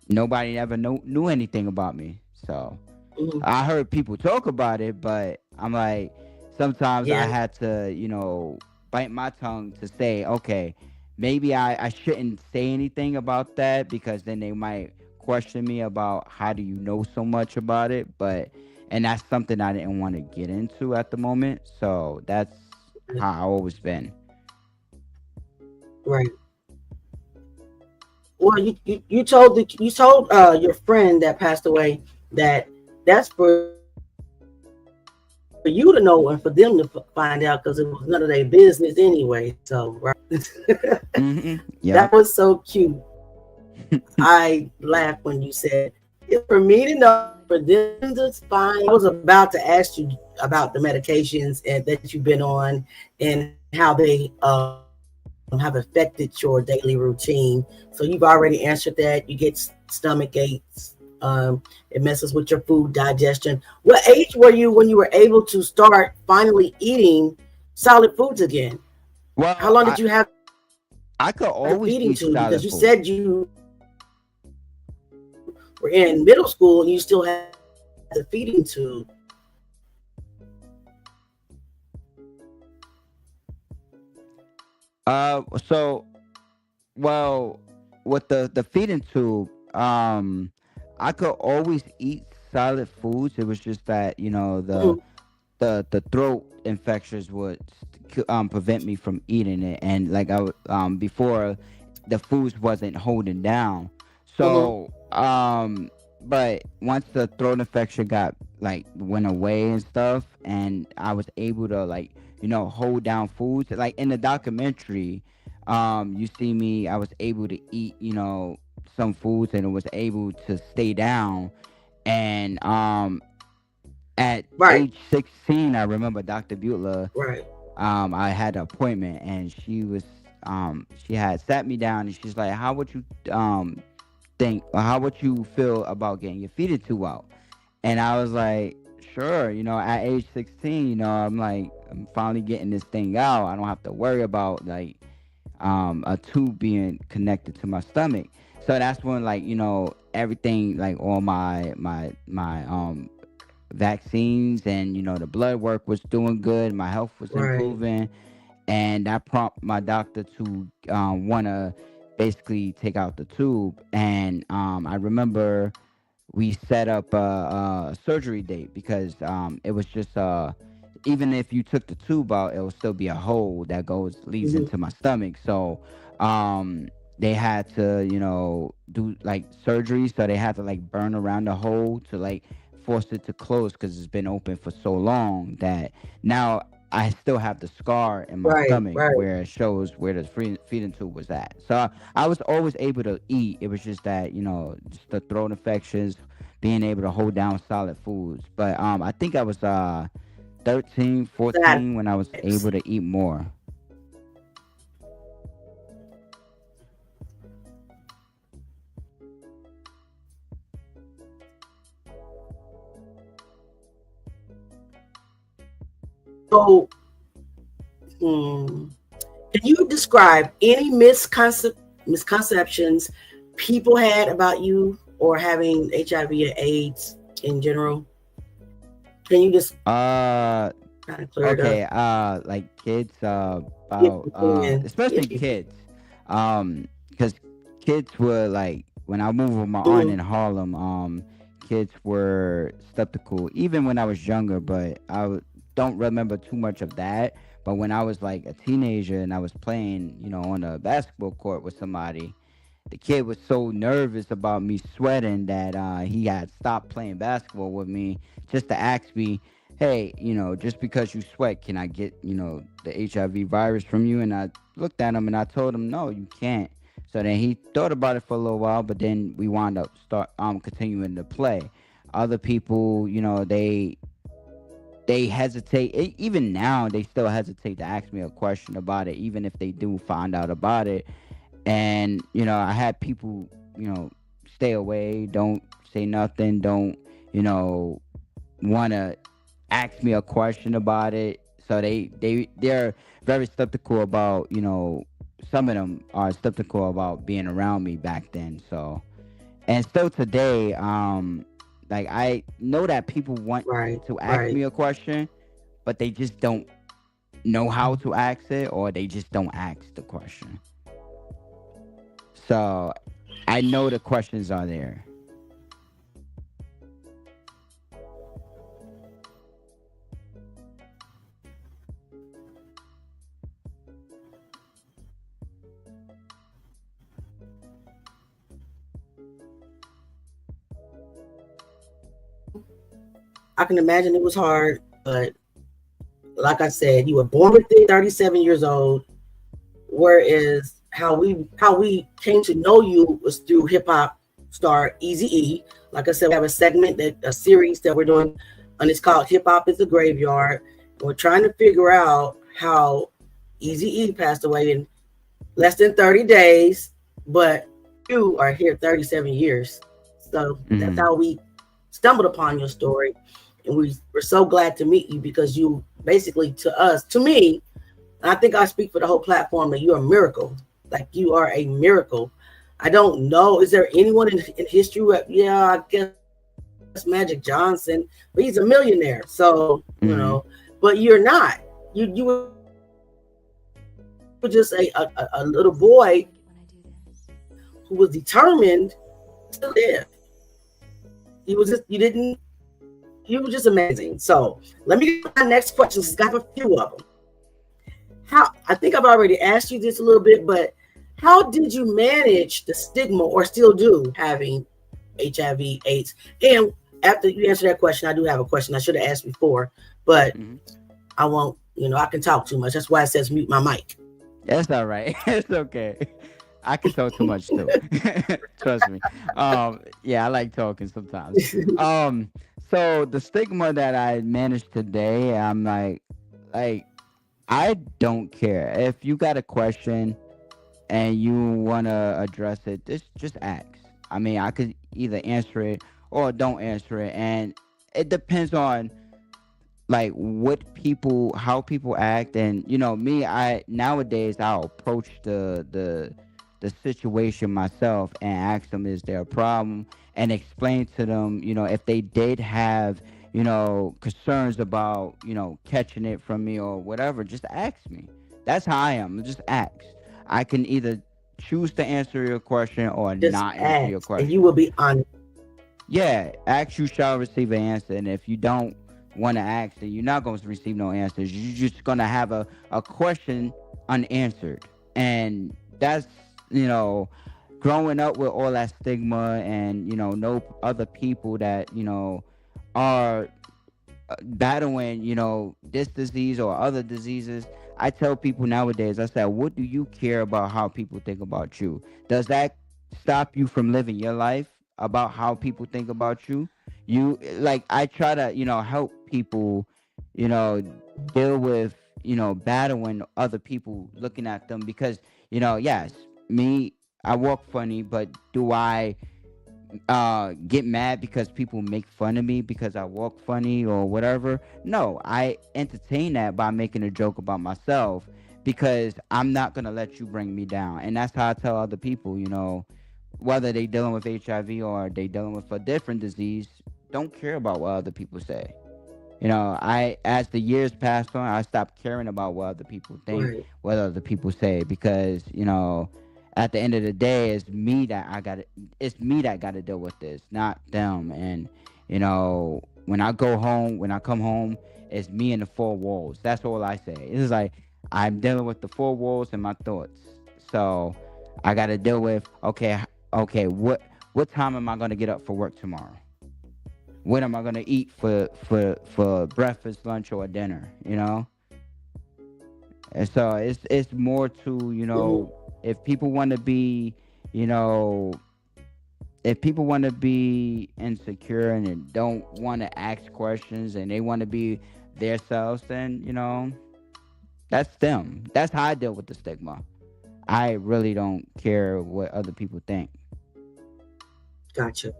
nobody ever knew anything about me. So Mm-hmm. I heard people talk about it, but I'm like, sometimes I Yeah. had to, bite my tongue to say, okay, maybe I shouldn't say anything about that because then they might question me about how do you know so much about it. And that's something I didn't want to get into at the moment. So that's how I always been. Right. Well, you told your friend that passed away that that's for you to know and for them to find out because it was none of their business anyway. So, right. Yep. That was so cute. I laughed when you said it's for me to know, for them to find. I was about to ask you about the medications and that you've been on and how they have affected your daily routine. So you've already answered that. You get stomach aches. It messes with your food digestion. What age were you when you were able to start finally eating solid foods again? How Well, long I did you have I could the always feeding eat tube? Because solid you food. said you were in middle school and you still had the feeding tube. So well, with the feeding tube, I could always eat solid foods. It was just that Mhm. the throat infections would prevent me from eating it, and like before, the foods wasn't holding down. Mhm. So but once the throat infection got like went away and stuff, and I was able to like hold down foods like in the documentary. You see me, I was able to eat some foods and it was able to stay down. And at Right. age 16, I remember Dr. Butler. Right. I had an appointment, and she had sat me down, and she's like, "How would you think, or how would you feel about getting your feeding tube out?" And I was like, "Sure." At age 16, I'm like, I'm finally getting this thing out. I don't have to worry about like a tube being connected to my stomach. So that's when like everything, like all my vaccines and the blood work was doing good, my health was Right. improving, and that prompted my doctor to want to basically take out the tube. And I remember we set up a surgery date because it was just even if you took the tube out, it will still be a hole that leads Mhm. into my stomach. So um they had to do like surgery, so they had to like burn around the hole to like force it to close because it's been open for so long that now I still have the scar in my Right. stomach Right. where it shows where the feeding tube was at. So I was always able to eat. It was just that just the throat infections, being able to hold down solid foods. But I think I was 13, That 14 when I was able to eat more. so. Hmm, can you describe any misconceptions people had about you or having HIV and AIDS in general? Can you just Uh, kind of clear it up? okay. Like kids, If about you can. especially If you can. kids, because kids were like when I moved with my aunt Mhm. in Harlem, kids were skeptical even when I was younger, but don't remember too much of that. But when I was like a teenager and I was playing, on a basketball court with somebody, the kid was so nervous about me sweating that he had stopped playing basketball with me just to ask me, hey, just because you sweat, can I get, the HIV virus from you? And I looked at him and I told him, no, you can't. So then he thought about it for a little while, but then we wound up continuing to play. Other people, they hesitate. Even now, they still hesitate to ask me a question about it, even if they do find out about it. And I had people stay away, don't say nothing, don't want to ask me a question about it. So they're very skeptical about, some of them are skeptical about being around me back then. So, and still today, like I know that people want Right, to ask right. me a question, but they just don't know how to ask it, or they just don't ask the question. So I know the questions are there. I can imagine it was hard, but like I said, you were born with it, 37 years old. Whereas how we came to know you was through hip hop star Easy E. Like I said, we have a series that we're doing, and it's called Hip Hop is the Graveyard. We're trying to figure out how Easy E passed away in less than 30 days, but you are here 37 years. So that's Mm. how we stumbled upon your story. And we're so glad to meet you because you basically, to us, to me, and I think I speak for the whole platform, that you're a miracle. Like you are a miracle. I don't know. Is there anyone in history? Yeah, I guess Magic Johnson, but he's a millionaire. So, Mm. but you're not. You were just a little boy who was determined to live. You were just amazing. So let me get to my next question. I've got a few of them. How, I think I've already asked you this a little bit, but how did you manage the stigma, or still do, having HIV, AIDS? And after you answer that question, I do have a question I should have asked before, but Mm. I won't, I can talk too much. That's why it says mute my mic. That's all right. It's okay. I can talk too much too. Trust me. Yeah, I like talking sometimes. Um, so the stigma that I managed today, I'm like I don't care if you got a question and you want to address it. Just ask. I mean, I could either answer it or don't answer it, and it depends on like what people how people act. And me, I nowadays I'll approach the situation myself and ask them, is there a problem, and explain to them, if they did have concerns about catching it from me or whatever, just ask me. That's how I am. Just ask. I can either choose to answer your question or Just not answer your ask, and you will question. be honest. Yeah, ask you shall receive an answer. And if you don't want to ask, then you're not going to receive no answers. You're just going to have a question unanswered. And that's, you know, growing up with all that stigma and, no other people that, are battling, this disease or other diseases. I tell people nowadays, I said, what do you care about how people think about you? Does that stop you from living your life about how people think about you? You like I try to, help people, you know, deal with, battling other people looking at them because, yes, me, I walk funny, but do I get mad because people make fun of me because I walk funny or whatever? No, I entertain that by making a joke about myself because I'm not gonna let you bring me down. And that's how I tell other people, whether they dealing with HIV or they dealing with a different disease, don't care about what other people say. As the years passed on, I stopped caring about what other people think, Right. what other people say, because at the end of the day, it's me that got to deal with this, not them. And when I come home, it's me and the four walls. That's all I say. It's like I'm dealing with the four walls and my thoughts. So I got to deal with, okay, what time am I gonna get up for work tomorrow? What am I gonna eat for breakfast, lunch, or dinner? And so it's more to Mhm. if people want to be, you know, if people want to be insecure and they don't want to ask questions and they want to be themselves, then that's them. That's how I deal with the stigma. I really don't care what other people think. Gotcha.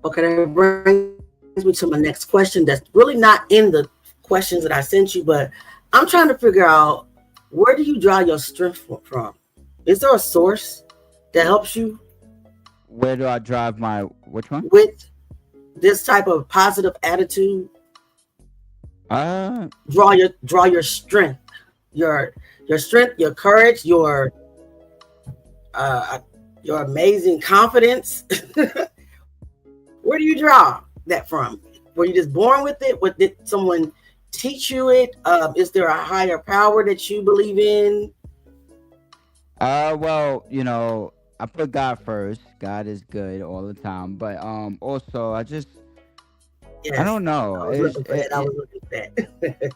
Okay, that brings me to my next question. That's really not in the questions that I sent you, but I'm trying to figure out, where do you draw your strength from? Is there a source that helps you Where do I drive my which one? with this type of positive attitude? Uh, Draw your strength, your strength, your courage, uh your amazing confidence. Where do you draw that from? Were you just born with it? What, did someone teach you it? Is there a higher power that you believe in? well, I put God first. God is good all the time, but also I Yes, don't know. I was looking for that. I was looking for that.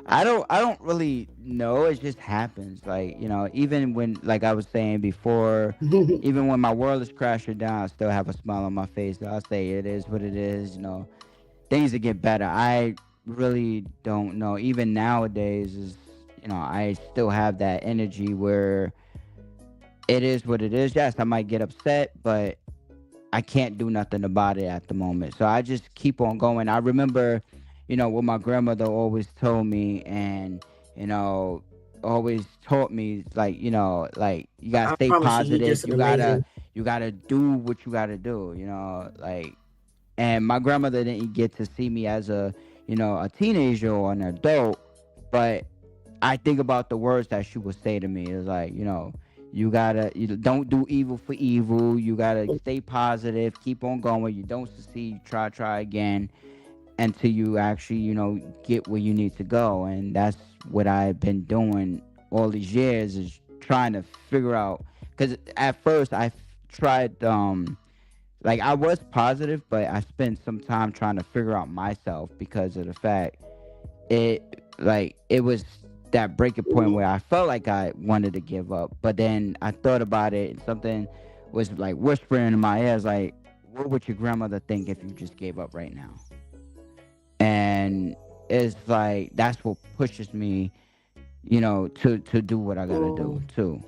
I don't really know. It just happens. Like, even when, like I was saying before, even when my world is crashing down, I still have a smile on my face. I'll say it is what it is. Things will get better. I really don't know. Even nowadays, I still have that energy where it is what it is. Yes, I might get upset, but I can't do nothing about it at the moment. So I just keep on going. I remember, what my grandmother always told me, and, you know, always taught me, like, like, you gotta I stay promise you, you're positive. just an amazing. You gotta do what you gotta do, like, and my grandmother didn't get to see me as a teenager or an adult, but I think about the words that she would say to me. It's like, you don't do evil for evil. You gotta stay positive, keep on going. You don't succeed, try again until you actually, get where you need to go. And that's what I've been doing all these years, is trying to figure out. Because at first I tried, like, I was positive, but I spent some time trying to figure out myself, because of the fact it was that breaking point where I felt like I wanted to give up. But then I thought about it, and something was like whispering in my ears, like, what would your grandmother think if you just gave up right now? And it's like, that's what pushes me, to do what I gotta do Mm, too.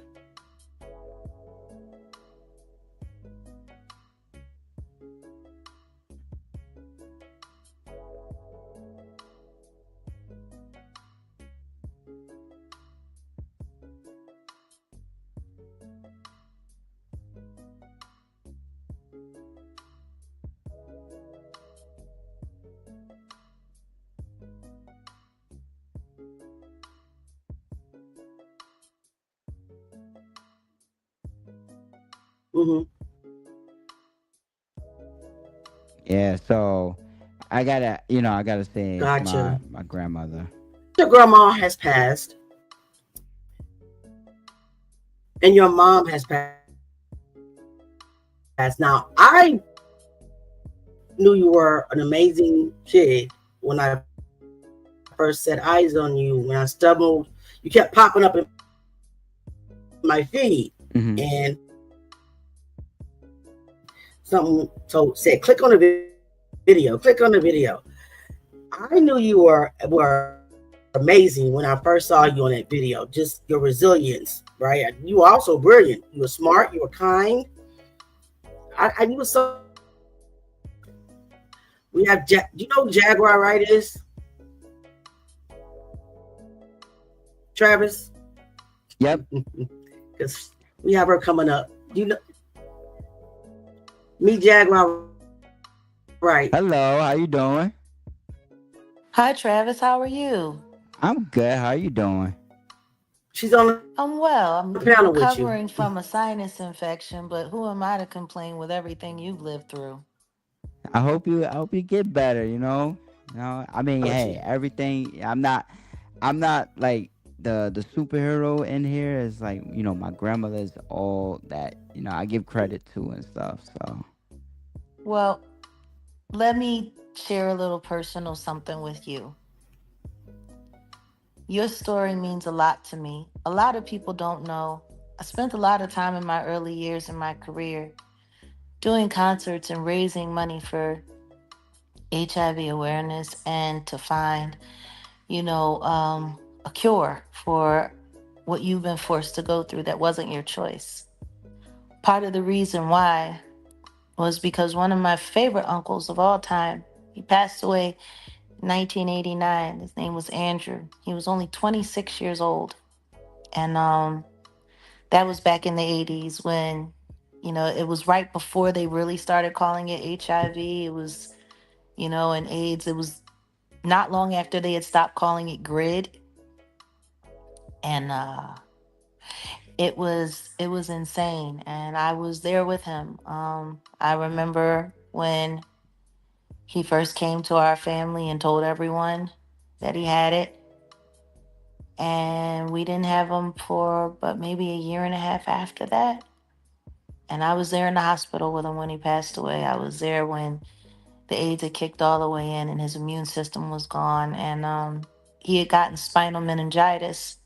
mhm. Yeah, so I gotta say it's my Gotcha. my grandmother. Your grandma has passed, and your mom has passed. Now, I knew you were an amazing kid when I first set eyes on you. When I stumbled, you kept popping up in my feed, Hmm. and something said, click on the video, click on the video. I knew you were amazing when I first saw you on that video. Just your resilience, right? You were also brilliant. You were smart. You were kind. I you were so. We have. Do you know who Jaguar Wright is? Travis. Yep. because we have her coming up. You know, me Jaguar, right? Hello, how you doing? Hi, Travis. How are you? I'm good. How you doing? She's on the I'm well. panel I'm with you. recovering from a sinus infection, but who am I to complain with everything you've lived through? I hope you get better, I mean, With hey, you. everything I'm not like the superhero in here is like, my grandmother's all that, I give credit to and stuff. So, Well, let me share a little personal something with you. Your story means a lot to me. A lot of people don't know. I spent a lot of time in my early years in my career doing concerts and raising money for HIV awareness and to find, a cure for what you've been forced to go through that wasn't your choice. Part of the reason why was because one of my favorite uncles of all time, he passed away in 1989. His name was Andrew. He was only 26 years old. And that was back in the 80s when, it was right before they really started calling it HIV. It was, and AIDS. It was not long after they had stopped calling it GRID. And it was insane, and I was there with him. I remember when he first came to our family and told everyone that he had it, and we didn't have him for but maybe a year and a half after that. And I was there in the hospital with him when he passed away. I was there when the AIDS had kicked all the way in and his immune system was gone, and he had gotten spinal meningitis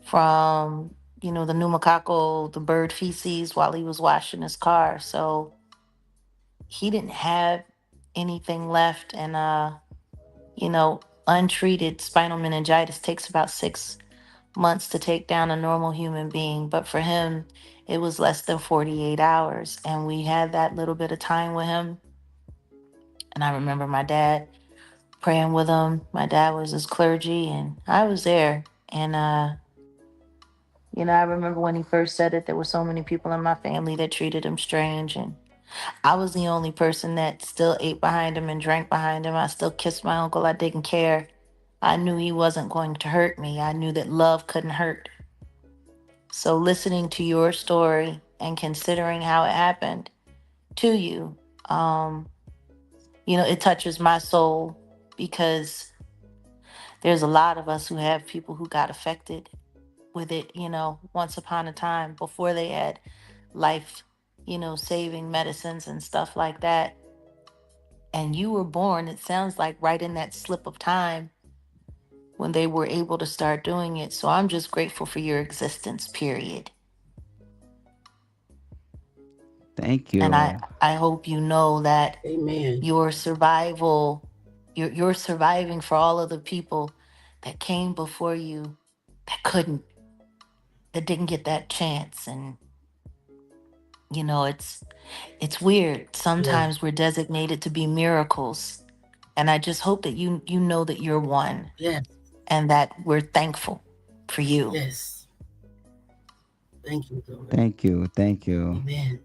from the pneumococcal, the bird feces while he was washing his car. So he didn't have anything left, and untreated spinal meningitis takes about 6 months to take down a normal human being, but for him it was less than 48 hours, and we had that little bit of time with him. And I remember my dad praying with him. My dad was his clergy, and I was there. And I remember when he first said it, there were so many people in my family that treated him strange. And I was the only person that still ate behind him and drank behind him. I still kissed my uncle. I didn't care. I knew he wasn't going to hurt me. I knew that love couldn't hurt. So listening to your story and considering how it happened to you, um, it touches my soul because there's a lot of us who have people who got affected with it, once upon a time before they had life, saving medicines and stuff like that. And you were born, it sounds like, right in that slip of time when they were able to start doing it. So I'm just grateful for your existence, period. thank And I, you. I hope you know that Amen. your survival, you're surviving for all of the people that came before you that couldn't, that didn't get that chance. And it's weird. Yeah. Sometimes we're designated to be miracles. And I just hope that you know that you're one Yes. and that we're thankful for you. Yes. Thank you, Lord. Thank you. Thank you. Amen.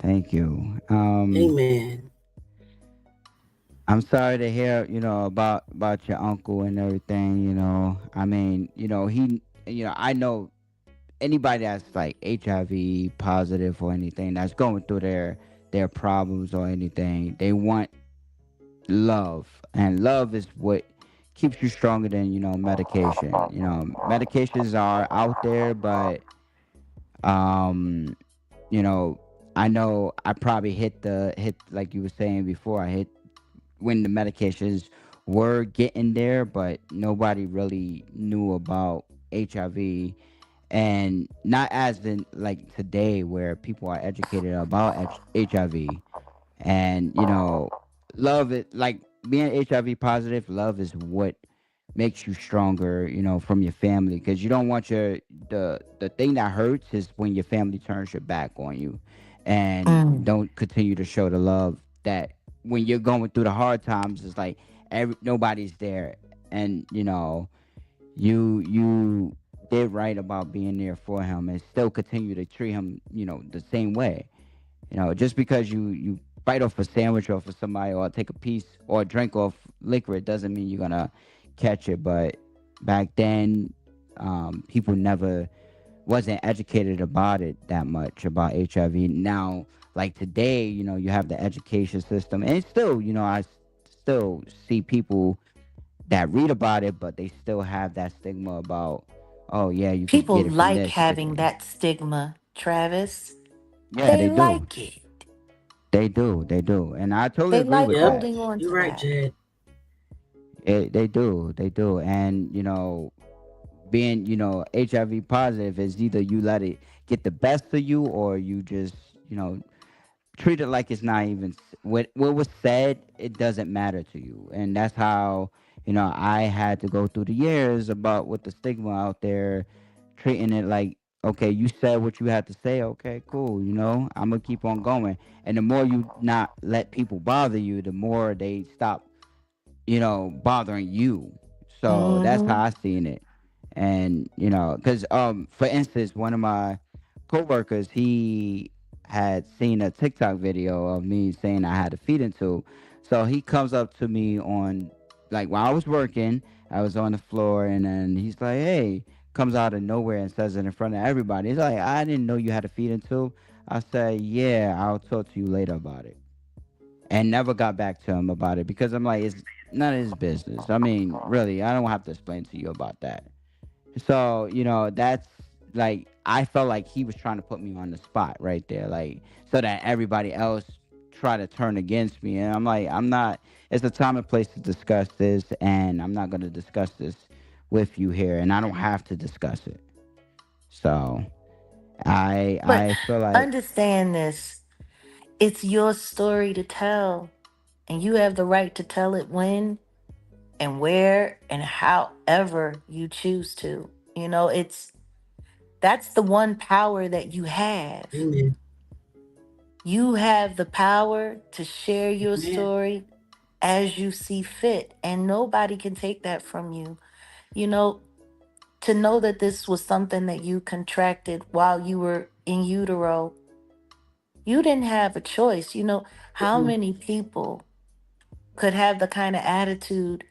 Thank you. Amen. I'm sorry to hear, about your uncle and everything, I mean, I know anybody that's like HIV positive or anything that's going through their problems or anything, they want love. And love is what keeps you stronger than, medication. Medications are out there, but um, you know, I know I probably hit like you were saying before, I hit when the medications were getting there, but nobody really knew about HIV, and not as in like today where people are educated about HIV. And love it, like being HIV positive, love is what makes you stronger, from your family, because you don't want the thing that hurts is when your family turns your back on you and Mm. don't continue to show the love that when you're going through the hard times, it's like nobody's there. And you did right about being there for him and still continue to treat him, the same way. Just because you bite off a sandwich off of somebody or take a piece or drink off liquor, it doesn't mean you're gonna catch it. But back then, people never wasn't educated about it that much about HIV. Now, like today, you have the education system, and still, I still see people that read about it, but they still have that stigma about, oh yeah, you could People get it from like this, you get it having from. that stigma, Travis. Yeah, They they do. like it. They do, and I totally They agree like with Yep, that. holding on you're to right, that. Jed. They do, and being HIV positive is either you let it get the best of you, or you just treat it like it's not even what was said. It doesn't matter to you, and that's how I had to go through the years about with the stigma out there, treating it like, okay, you said what you had to say, okay, cool, I'm gonna keep on going. And the more you not let people bother you, the more they stop bothering you. So that's Hmm. how I seen it. And because for instance, one of my coworkers, he had seen a TikTok video of me saying I had a feeding tube. So he comes up to me on, like, while I was working, I was on the floor, and then he's like, "Hey," comes out of nowhere and says it in front of everybody. He's like, "I didn't know you had a feeding tube." I said, "Yeah, I'll talk to you later about it." And never got back to him about it because I'm like, it's none of his business. I mean, really, I don't have to explain to you about that. So, that's like, I felt like he was trying to put me on the spot right there, like, so that everybody else try to turn against me. And I'm like, I'm not, it's a time and place to discuss this, and I'm not going to discuss this with you here, and I don't have to discuss it. So, I But I feel like, understand this. It's your story to tell, and you have the right to tell it when and where and however you choose to. It's that's the one power that you have. Amen. You have the power to share your Amen. story as you see fit, and nobody can take that from you. You know, to know that this was something that you contracted while you were in utero, you didn't have a choice. How Mm-mm. many people could have the kind of attitude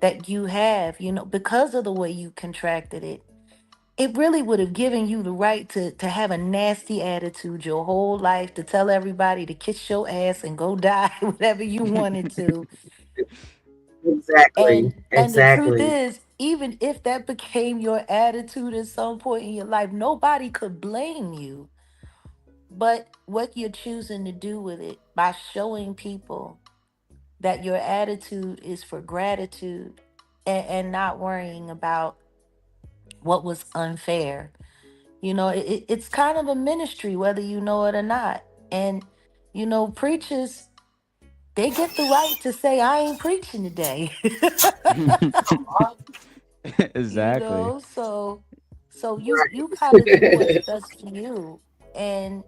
that you have, because of the way you contracted it? It really would have given you the right to have a nasty attitude your whole life, to tell everybody to kiss your ass and go die, whatever you wanted to. Exactly. And the truth Exactly. is, even if that became your attitude at some point in your life, nobody could blame you. But what you're choosing to do with it by showing people that your attitude is for gratitude, and not worrying about what was unfair. It's kind of a ministry, whether you know it or not. And, preachers, they get the right to say, I ain't preaching today. exactly. So you gotta do what's Right. best for you. And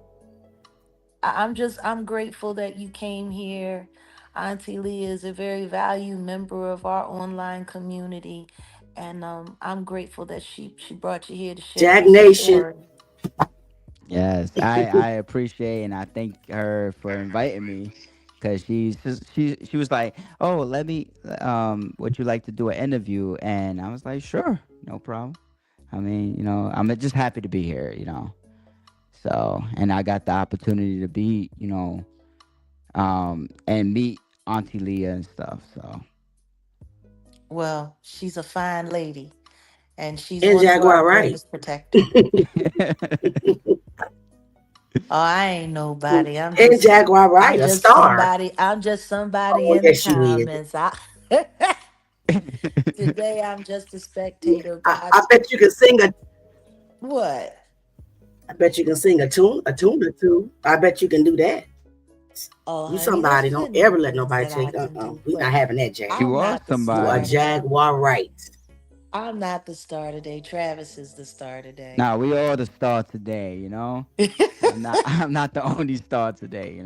I'm grateful that you came here. Auntie Leah is a very valued member of our online community. And I'm grateful that she brought you here to share Jag your Nation. story. Yes, I appreciate and I thank her for inviting me, because she was like, "Oh, let me would you like to do an interview?" And I was like, "Sure, no problem." I mean, I'm just happy to be here. So, and I got the opportunity to be, and meet Auntie Leah and stuff. So, Well, she's a fine lady, and she's And one of our Jaguar Wright. greatest protectors. Oh, I ain't nobody. I'm And just Jaguar I'm Wright, a just star. somebody. I'm just somebody Oh, in the yes, you is. comments. Today I'm just a Yeah. spectator, but I bet you can sing a. what? I bet you can sing a tune or two. I bet you can do that. Oh, You honey, there's somebody. Don't plenty ever of let things nobody that tell I you. can do, We not but having that, Jag. you I'm are not the You star are somebody. today. Jaguar Wright. I'm not the star today. Travis is the star today. Now we all the star today. I'm not the only star today.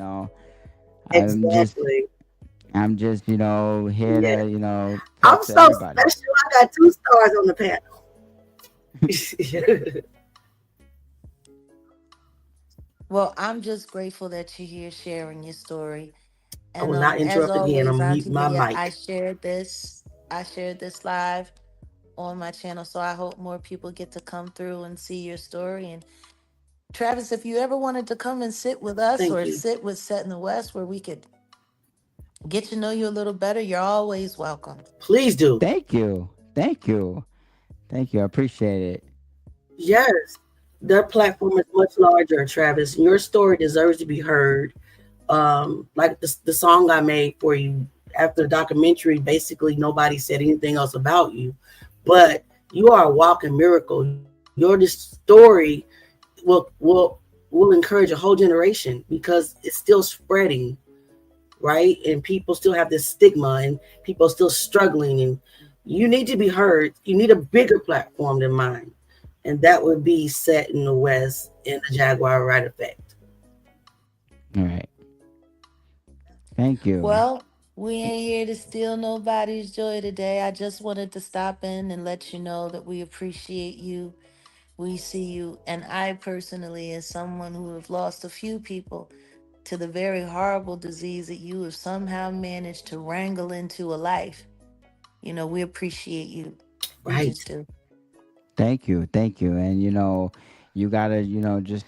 I'm just Exactly. I'm just, here Yeah. to, I'm talk to so everybody. special. I got two stars on the panel. Well, I'm just grateful that you're here sharing your story. I And will not as interrupt again. I'm always, gonna mute Auntie my Leah, mic. I shared this live on my channel. So I hope more people get to come through and see your story. And Travis, if you ever wanted to come and sit with us Thank or you. sit with Set in the West where we could get to know you a little better, you're always welcome. Please do. Thank you. Thank you. Thank you. I appreciate it. Yes, their platform is much larger, Travis. Your story deserves to be heard. Like the song I made for you after the documentary, basically nobody said anything else about you, but you are a walking miracle. Your this story will encourage a whole generation because it's still spreading, right? And people still have this stigma, and people still struggling, and you need to be heard. You need a bigger platform than mine, and that would be Set in the West and the Jaguar Ride Effect. All right. Thank you. Well, we ain't here to steal nobody's joy today. I just wanted to stop in and let you know that we appreciate you. We see you. And I personally, as someone who have lost a few people to the very horrible disease that you have somehow managed to wrangle into a life, we appreciate you. We just Right. do. Thank you. Thank you. And you gotta, just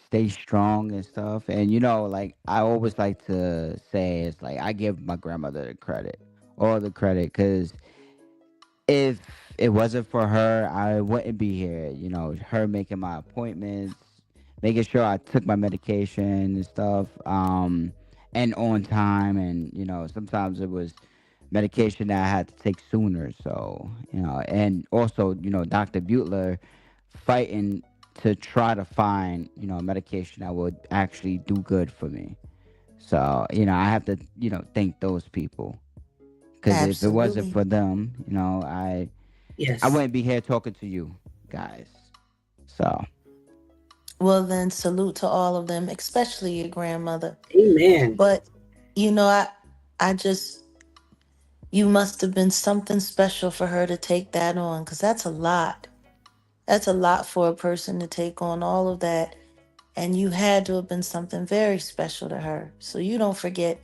stay strong and stuff. And like I always like to say, it's like I give my grandmother the credit, all the credit, because if it wasn't for her, I wouldn't be here. Her making my appointments, making sure I took my medication and stuff, and on time. And sometimes it was medication that I had to take sooner. So and also Dr. Butler fighting to try to find medication that would actually do good for me. So I have to thank those people. Because if it wasn't Absolutely. for them, I Yes. wouldn't be here talking to you guys. So Well, then, salute to all of them, especially your grandmother. Amen. But, I just, you must have been something special for her to take that on because that's a lot. That's a lot for a person to take on all of that. And you had to have been something very special to her. So you don't forget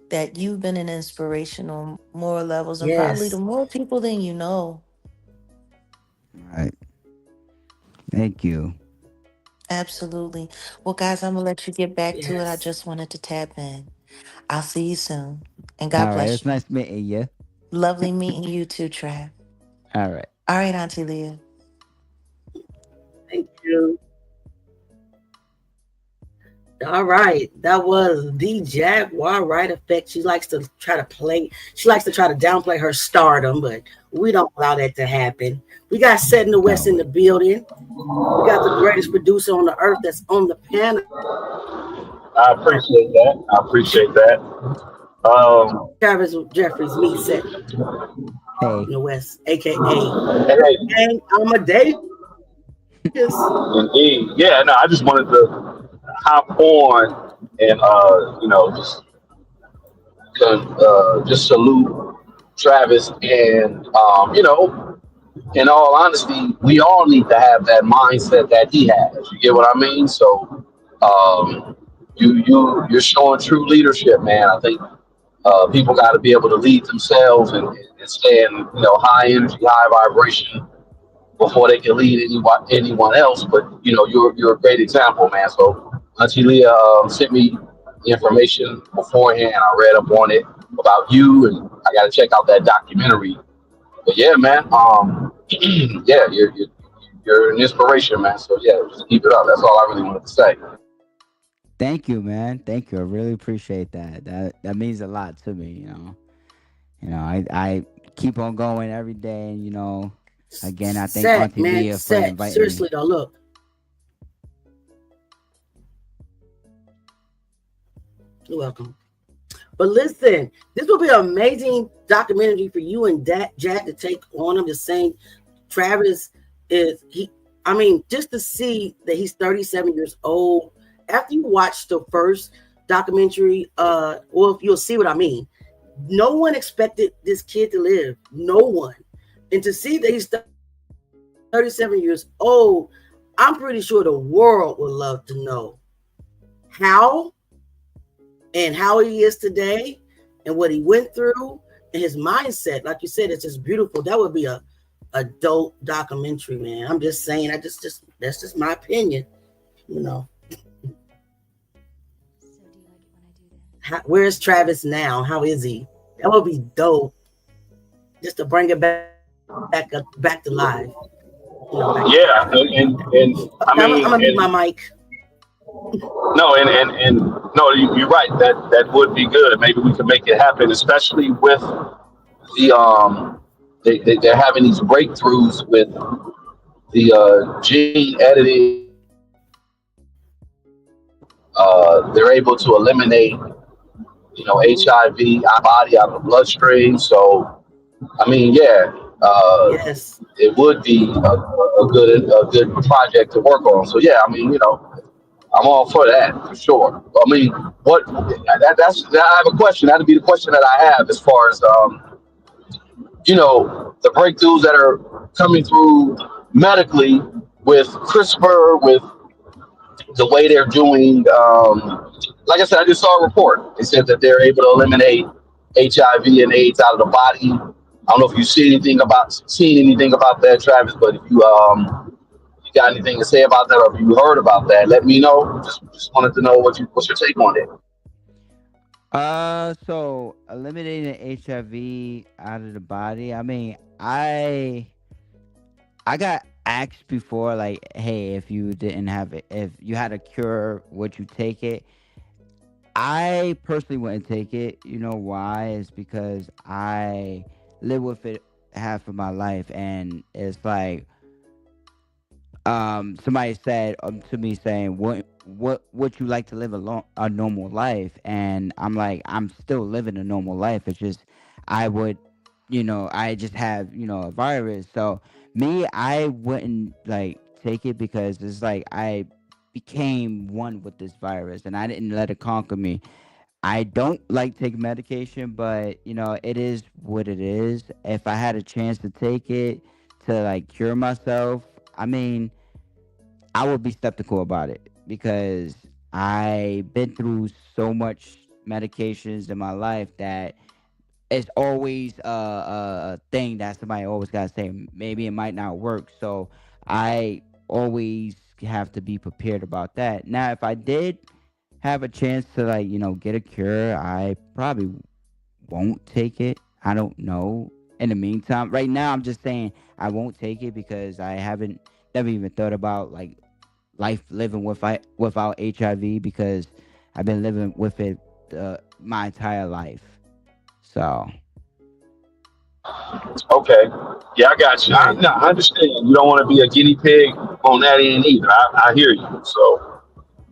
that you've been an inspiration on more levels and probably to Yes. more people than you know. all right, thank you. Absolutely. Well, guys, I'm going to let you get back to it. I Yes. just wanted to tap in. I'll see you soon. And God All right, bless it's you. nice meeting you. Lovely meeting you too, Trav. All right. All right, Auntie Leah. Thank you. All right, that was the Jaguar Right Effect. She likes to try to play. She likes to try to downplay her stardom, but we don't allow that to happen. We got Set in the West No in the way. building. We got the greatest producer on the earth that's on the panel. I appreciate that. I appreciate that. Um, Travis Jeffries meets Set in Hey. the West, aka and hey, Gang Amadeus. indeed, yeah. No, I just wanted to hop on and just salute Travis and in all honesty, we all need to have that mindset that he has. You get what I mean? So, um, you're showing true leadership, man. I think people got to be able to lead themselves and stay in high energy, high vibration before they can lead anyone else. But you're a great example, man. So Auntie Leah sent me the information beforehand. I read up on it about you, and I got to check out that documentary. But yeah, man, yeah, you're an inspiration, man. So yeah, just keep it up. That's all I really wanted to say. Thank you, man. Thank you. I really appreciate that. That means a lot to me. I keep on going every day, and again, I thank Set, Auntie man, Leah for Set. inviting me. Seriously though, look. You're welcome. But listen, this will be an amazing documentary for you and Jack to take on. I'm just saying, Travis is I mean, just to see that he's 37 years old. After you watch the first documentary, well, you'll see what I mean. No one expected this kid to live. No one. And to see that he's 37 years old. I'm pretty sure the world would love to know how and how he is today and what he went through and his mindset. Like you said, it's just beautiful. That would be a dope documentary, man. I'm just saying, that's just my opinion, you know. Where's Travis now? How is he? That would be dope, just to bring it back to life. You know, Yeah, and I I'm mean, gonna mute my mic. no, and no, you're right. That would be good. Maybe we could make it happen, especially with the they're having these breakthroughs with the gene editing. They're able to eliminate, HIV out of the body, out of the bloodstream. So, I mean, yeah, Yes. it would be a good project to work on. So, yeah, I mean, I'm all for that for sure. I mean, I have a question. That'd be the question that I have as far as the breakthroughs that are coming through medically with CRISPR, with the way they're doing. Like I said, I just saw a report. They said that they're able to eliminate HIV and AIDS out of the body. I don't know if you've seen anything about that, Travis. But if you got anything to say about that, or if you heard about that, let me know. Just wanted to know what's your take on it. So eliminating HIV out of the body. I mean, I got asked before, like, hey, if you didn't have it, if you had a cure, would you take it? I personally wouldn't take it. You know why? It's because I live with it half of my life, and it's like somebody said to me saying, what would you like to live a normal life? And I'm like, I'm still living a normal life. It's just I would, I just have, a virus. So me, I wouldn't like take it because it's like I became one with this virus and I didn't let it conquer me. I don't like taking medication, but it is what it is. If I had a chance to take it to like cure myself, I mean, I would be skeptical about it because I've been through so much medications in my life that it's always a thing that somebody always got to say. Maybe it might not work. So I always have to be prepared about that. Now, if I did have a chance to like, get a cure, I probably won't take it. I don't know. In the meantime, right now, I'm just saying I won't take it because I haven't never even thought about like life living without HIV because I've been living with it my entire life. So Okay. Yeah, I got you. I understand. You don't want to be a guinea pig on that end either. I hear you. So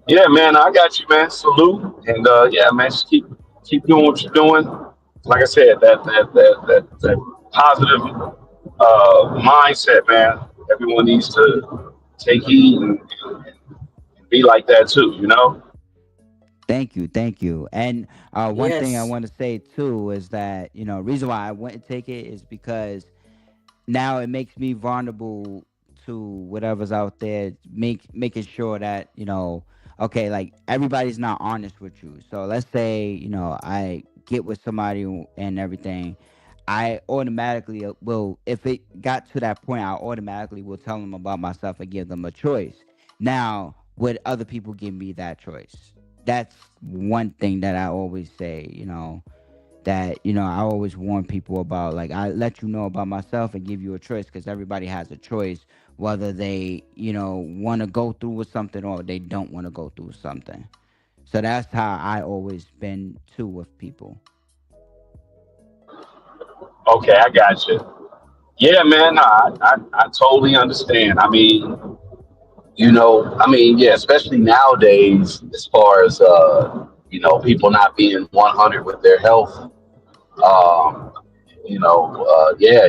yeah, man, I got you, man. Salute. And yeah, man, just keep doing what you're doing. Like I said, that positive mindset, man. Everyone needs to take heed and be like that too. thank you. And one thing I Yes. want to say too is that reason why I wouldn't take it is because now it makes me vulnerable to whatever's out there, making sure that okay, like everybody's not honest with you. So let's say I get with somebody and everything, I automatically will, if it got to that point, I automatically will tell them about myself and give them a choice. Now would other people give me that choice? That's one thing that I always say, that I always warn people about, like, I let you know about myself and give you a choice because everybody has a choice whether they want to go through with something or they don't want to go through something. So that's how I always been too with people. Okay, I got you. Yeah, man, I totally understand. Yeah, especially nowadays, as far as people not being 100 with their health. Um, yeah,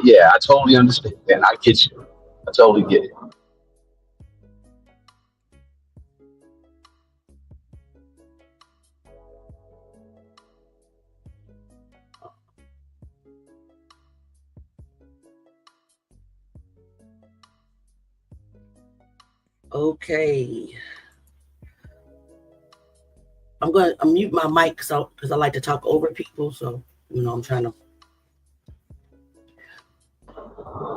yeah, I totally understand, and I get you. I totally get it. Okay. I'm going to mute my mic because I like to talk over people. So, I'm trying to.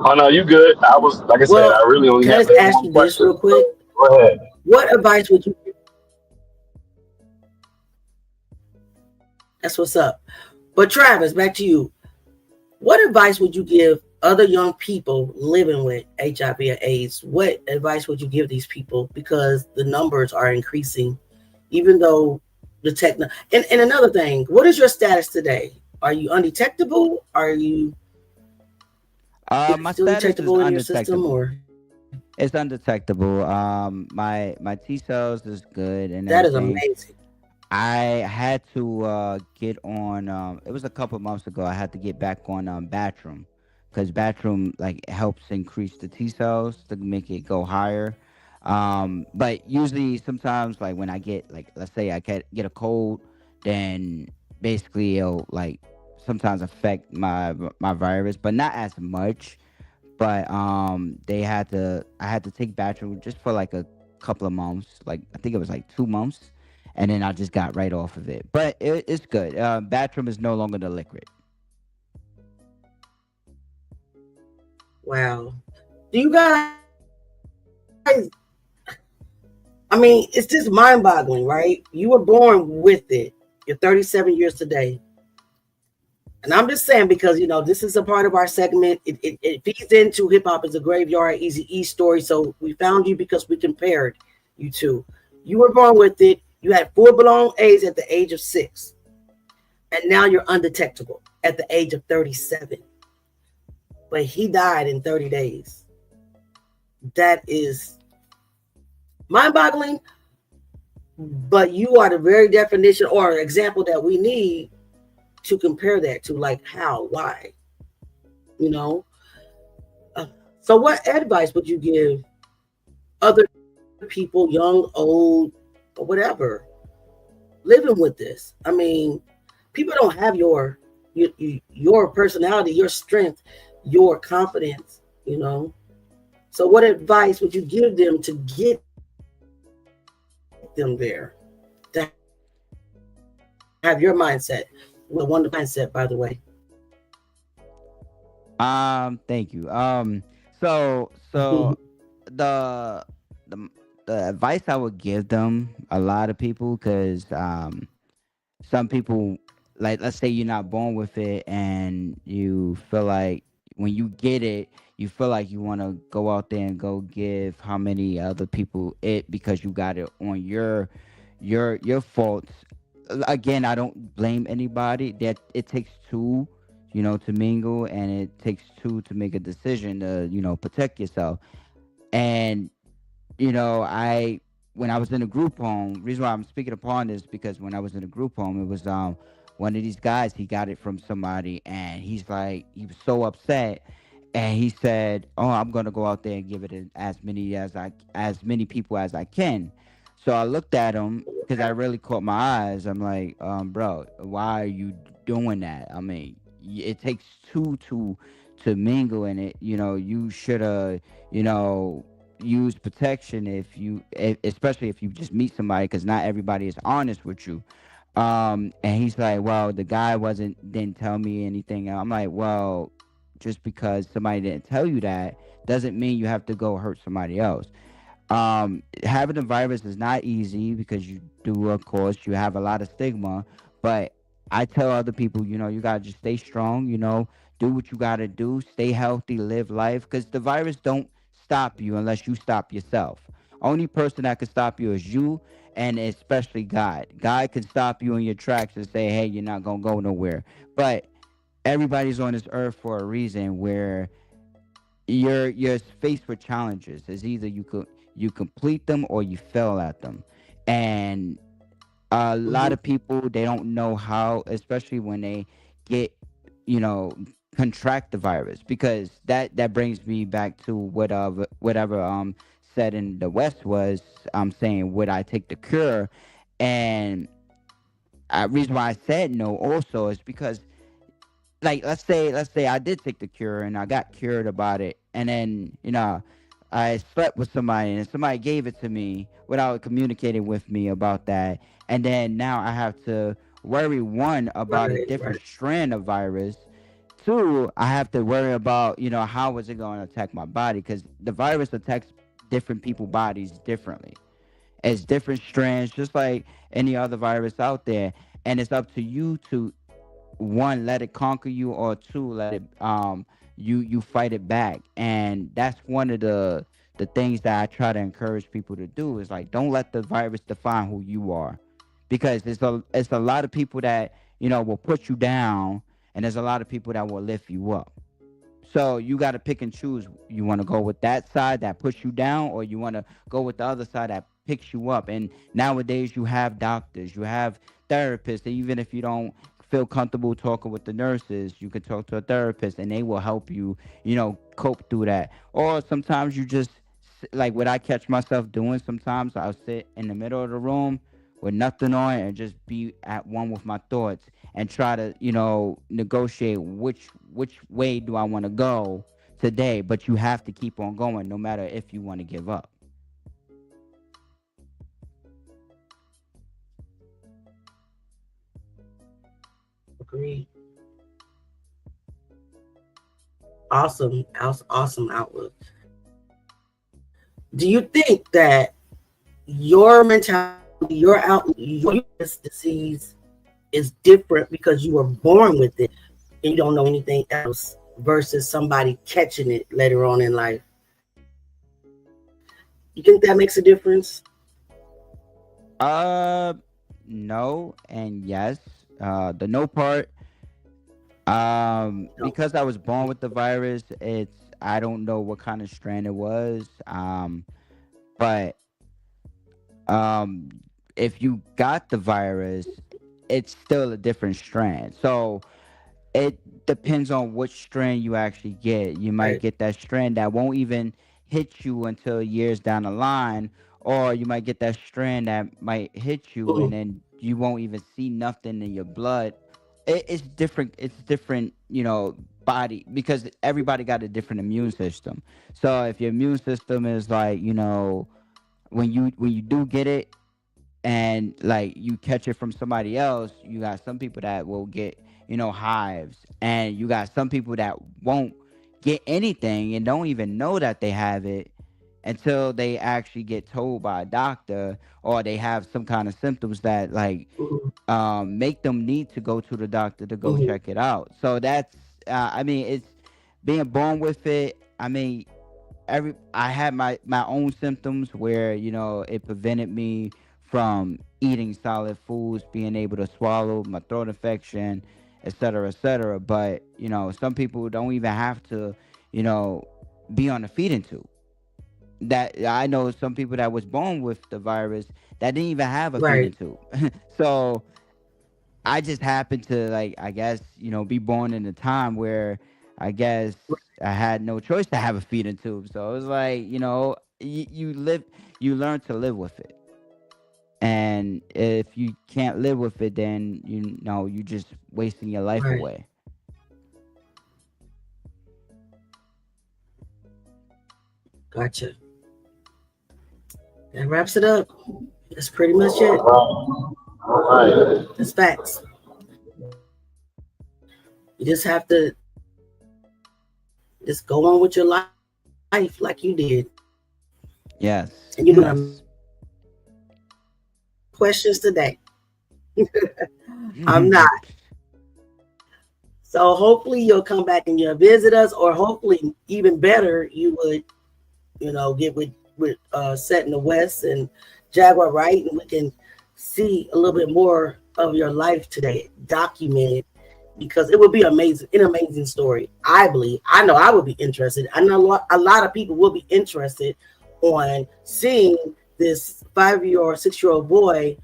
Oh no, you good. I was like I said, Well, I really only can I had just maybe ask one you this question. real quick? Go ahead. What advice would you give? That's what's up. But Travis, back to you. What advice would you give other young people living with HIV or AIDS? What advice would you give these people? Because the numbers are increasing, even though the and another thing, what is your status today? Are you undetectable? Are you My still status is detectable in your system undetectable. or It's undetectable. My T cells is good and that is everything. amazing. I had to get on. It was a couple months ago. I had to get back on Batroom because Batroom like helps increase the T cells to make it go higher. But usually, sometimes like when I get like, let's say I get a cold, then basically it'll like sometimes affect my virus, but not as much. But I had to take Bachelor just for like a couple of months. Like I think it was like 2 months, and then I just got right off of it. But it's good. Bathroom is no longer the liquid. Wow. Do you guys I mean, it's just mind boggling, right? You were born with it. You're 37 years today. And I'm just saying because this is a part of our segment. It feeds into hip hop as a graveyard, Easy E story. So we found you because we compared you two. You were born with it. You had full blown AIDS at the age of 6, and now you're undetectable at the age of 37. But he died in 30 days. That is mind boggling. But you are the very definition or example that we need to compare that to, like how, why, you know. So, what advice would you give other people, young, old, or whatever, living with this? I mean, people don't have your personality, your strength, your confidence, you know. So, what advice would you give them to get them there? To have your mindset, the wonderful mindset, by the way. Thank you. So the the the advice I would give them, a lot of people, because some people, like, let's say you're not born with it and you feel like when you get it, you feel like you want to go out there and go give how many other people it because you got it on your faults. Again, I don't blame anybody. That it takes two, to mingle, and it takes two to make a decision to, protect yourself. And I when I was in a group home, reason why I'm speaking upon this because when I was in a group home, it was one of these guys, he got it from somebody, and he was so upset, and he said, "Oh, I'm gonna go out there and give it as many people as I can." So I looked at him because I really caught my eyes. I'm like, bro, why are you doing that? I mean, it takes two to mingle in it. You should have, use protection especially if you just meet somebody, because not everybody is honest with you. And he's like, well, the guy didn't tell me anything. I'm like, well, just because somebody didn't tell you that doesn't mean you have to go hurt somebody else. Having a virus is not easy because you do, of course, you have a lot of stigma. But I tell other people, you gotta just stay strong. Do what you gotta do, stay healthy, live life, because the virus don't stop you unless you stop yourself. Only person that can stop you is you, and especially God. God can stop you in your tracks and say, hey, you're not gonna go nowhere. But everybody's on this earth for a reason, where you're faced with challenges. It's either you complete them or you fail at them. And a lot Mhm. of people, they don't know how, especially when they get, you know contract the virus, because that brings me back to whatever said in the West was, I'm saying, would I take the cure? And reason why I said no also is because, like, let's say I did take the cure and I got cured about it, and then I slept with somebody and somebody gave it to me without communicating with me about that. And then now I have to worry, one, about a Right, different right. strand of virus. Two, I have to worry about, how is it going to attack my body? Because the virus attacks different people bodies differently. It's different strands, just like any other virus out there. And it's up to you to, one, let it conquer you, or two, let it you fight it back. And that's one of the things that I try to encourage people to do, is like, don't let the virus define who you are, because it's a lot of people that will put you down, and there's a lot of people that will lift you up. So you got to pick and choose. You want to go with that side that puts you down, or you want to go with the other side that picks you up. And nowadays you have doctors, you have therapists. Even if you don't feel comfortable talking with the nurses, you can talk to a therapist, and they will help you, cope through that. Or sometimes you just, like what I catch myself doing. Sometimes I'll sit in the middle of the room with nothing on, and just be at one with my thoughts, and try to negotiate which way do I want to go today. But you have to keep on going, no matter if you want to give up. Agreed. Awesome, awesome outlook. Do you think that your mentality, your outlook, this disease is different because you were born with it and you don't know anything else, versus somebody catching it later on in life? You think that makes a difference? Uh, no and yes. The no part, No. because I was born with the virus, I don't know what kind of strand it was. But um, if you got the virus, it's still a different strand. So it depends on which strand you actually get. You might Right. get that strand that won't even hit you until years down the line, or you might get that strand that might hit you and Mhm. then you won't even see nothing in your blood. It's different. It's different, body, because everybody got a different immune system. So if your immune system is like, when you do get it, and like you catch it from somebody else, you got some people that will get, hives, and you got some people that won't get anything and don't even know that they have it until they actually get told by a doctor, or they have some kind of symptoms that, like, Mhm. make them need to go to the doctor to go Mhm. check it out. So that's, I mean, it's being born with it. I mean, I had my own symptoms where it prevented me from eating solid foods, being able to swallow, my throat infection, et cetera, et cetera. But some people don't even have to you know be on a feeding tube. That I know some people that was born with the virus that didn't even have a feeding Right. tube. So I just happened to, like, I guess, be born in a time where I guess I had no choice to have a feeding tube. So it was like, you learn to live with it. And if you can't live with it, then you just wasting your life Right. away. Gotcha. That wraps it up. That's pretty much it. All right. That's facts. You just have to just go on with your life like you did. Yes. And you're gonna Yes. questions today. I'm not. So hopefully you'll come back and you'll visit us, or hopefully even better, you would, get with Set in the West and Jaguar, right? And we can see a little bit more of your life today, documented, because it would be an amazing story. I believe. I know I would be interested. I know a lot of people will be interested on seeing this 5-year or 6-year-old boy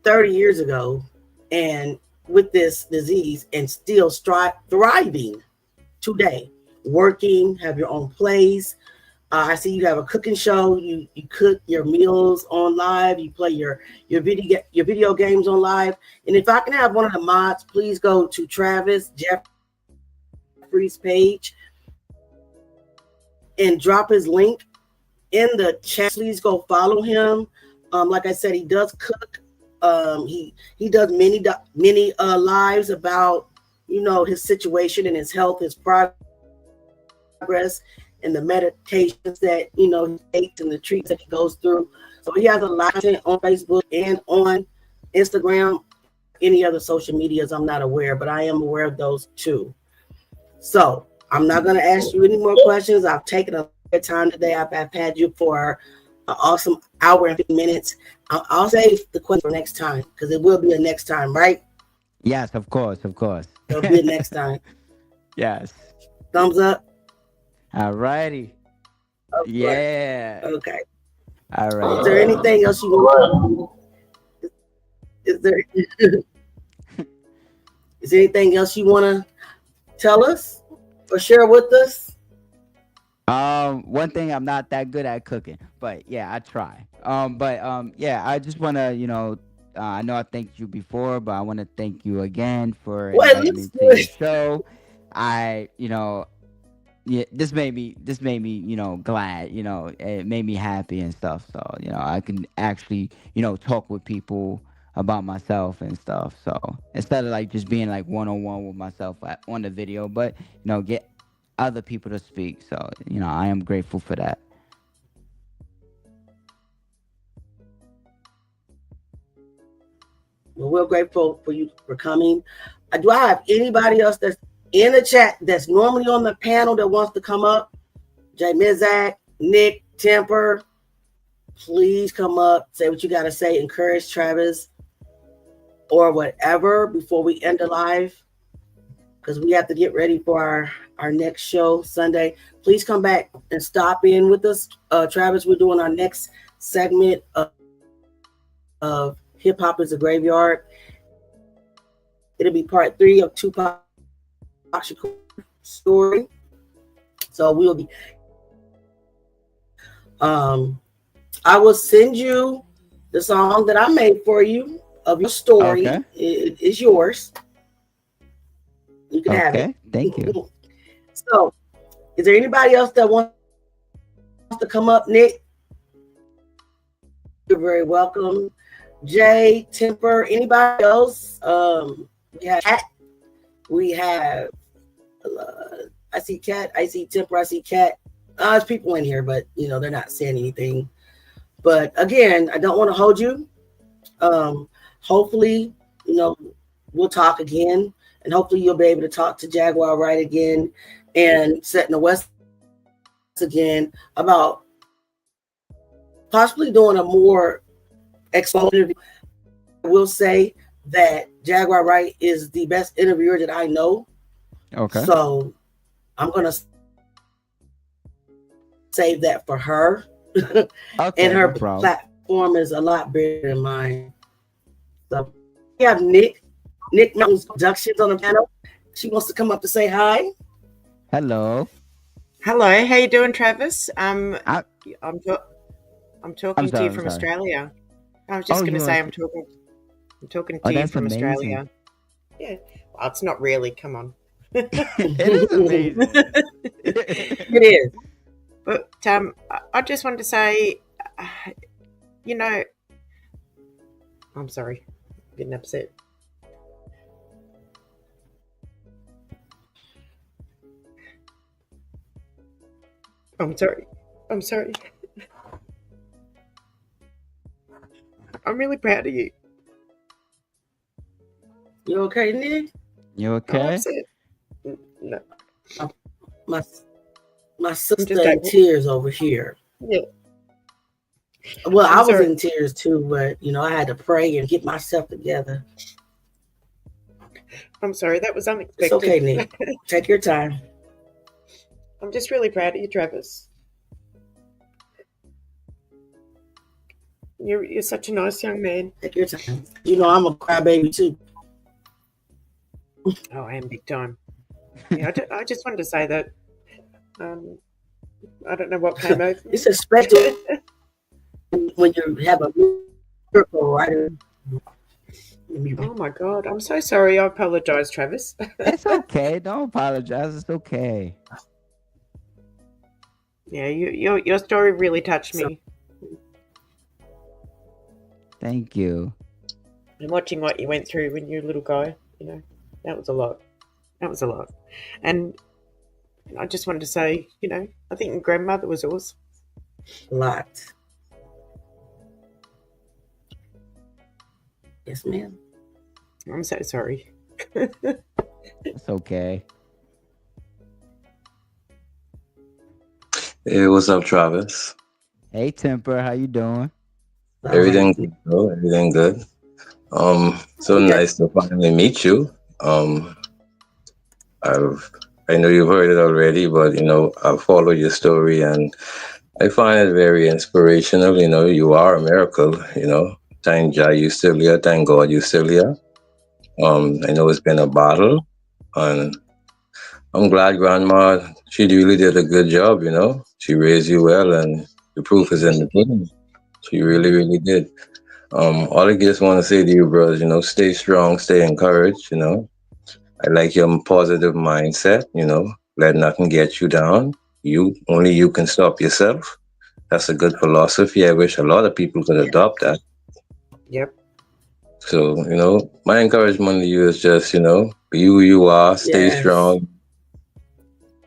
30 years ago, and with this disease, and still thriving today, working, have your own place. I see you have a cooking show. You cook your meals on live. You play your video games on live. And if I can have one of the mods, please go to Travis Jeffries' page and drop his link in the chat. Please go follow him. Like I said, he does cook. He does many lives about, you know, his situation and his health, his progress, and the medications that, you know, he takes and the treatments that he goes through. So he has a lot of content on Facebook and on Instagram, any other social medias I'm not aware, but I am aware of those too. So I'm not going to ask you any more questions. I've taken a lot of time today. I've had you for an awesome hour and 50 minutes. I'll save the question for next time, because it will be a next time, right? Yes, of course, of course. It'll be a next time. Yes. Thumbs up. All righty. Yeah. Okay. All right. Is there anything else you want? Is there anything else you want to tell us or share with us? One thing, I'm not that good at cooking, but yeah, I try. Yeah, I just want to, you know, I know I thanked you before, but I want to thank you again for inviting me to your show. You know, yeah, this made me, you know, glad, you know, it made me happy and stuff. So, you know, I can actually, you know, talk with people about myself and stuff. So instead of like just being like one-on-one with myself on the video, but, you know, get other people to speak. So, you know, I am grateful for that. Well, we're grateful for you for coming. Do I have anybody else that's in the chat that's normally on the panel that wants to come up? Jay Mizak, Nick, Temper, please come up. Say what you got to say. Encourage Travis or whatever before we end the live, because we have to get ready for our next show Sunday. Please come back and stop in with us. Travis, we're doing our next segment of Hip Hop is a Graveyard. It'll be part 3 of Tupac Shakur's story. So we'll be I will send you the song that I made for you of your story. Okay. It is yours. You can have it. Thank you. So, is there anybody else that wants to come up, Nick? You're very welcome. Jay, Temper, anybody else? We have Cat. We have I see Cat, I see Temper, I see Cat. There's people in here, but you know, they're not saying anything. But again, I don't want to hold you. Hopefully, you know, we'll talk again, and hopefully you'll be able to talk to Jaguar Wright again and Set in the West again about possibly doing a more exposure. I will say that Jaguar Wright is the best interviewer that I know. Okay. So I'm gonna save that for her. Okay, and her no problem. platform is a lot bigger than mine. So we have Nick Mountain's Productions on the panel. She wants to come up to say hi. Hello. Hello, how you doing, Travis? I'm talking to you from sorry. Australia. I was just going to say I'm talking to you from amazing. Australia. Yeah, well, it's not really. Come on. It is amazing. It is. But I just wanted to say, you know, I'm sorry, I'm getting upset. I'm sorry. I'm really proud of you. You okay, Nick? You I'm okay? upset. No. My sister just in like- tears over here. Yeah. Well, I'm I was sorry. in tears too, but you know, I had to pray and get myself together. I'm sorry, that was unexpected. It's okay, Nick. Take your time. I'm just really proud of you, Travis. You're such a nice young man. Take your time. You know, I'm a crybaby too. Oh, I am big time. Yeah, I just wanted to say that. I don't know what came over me. It's expected when you have a miracle, right? Oh my God, I'm so sorry. I apologize, Travis. It's okay. Don't apologize. It's okay. Yeah, your story really touched me. Thank you. And watching what you went through when you were a little guy, that was a lot. That was a lot. And I just wanted to say, I think your grandmother was awesome. A lot. Yes, ma'am. I'm so sorry. It's okay. Hey, what's up, Travis? Hey, Temper, how you doing? Everything good, bro? Everything good? So nice to finally meet you. I know you've heard it already, but I've followed your story and I find it very inspirational. You are a miracle. Thank Jah you still here. Thank God you still here. I know it's been a battle, and I'm glad Grandma, she really did a good job. She raised you well, and the proof is in the pudding. She really, really did. All I just want to say to you, brothers, stay strong, stay encouraged. I like your positive mindset. Let nothing get you down. Only you can stop yourself. That's a good philosophy. I wish a lot of people could adopt that. Yep. So, my encouragement to you is just, be who you are, stay strong.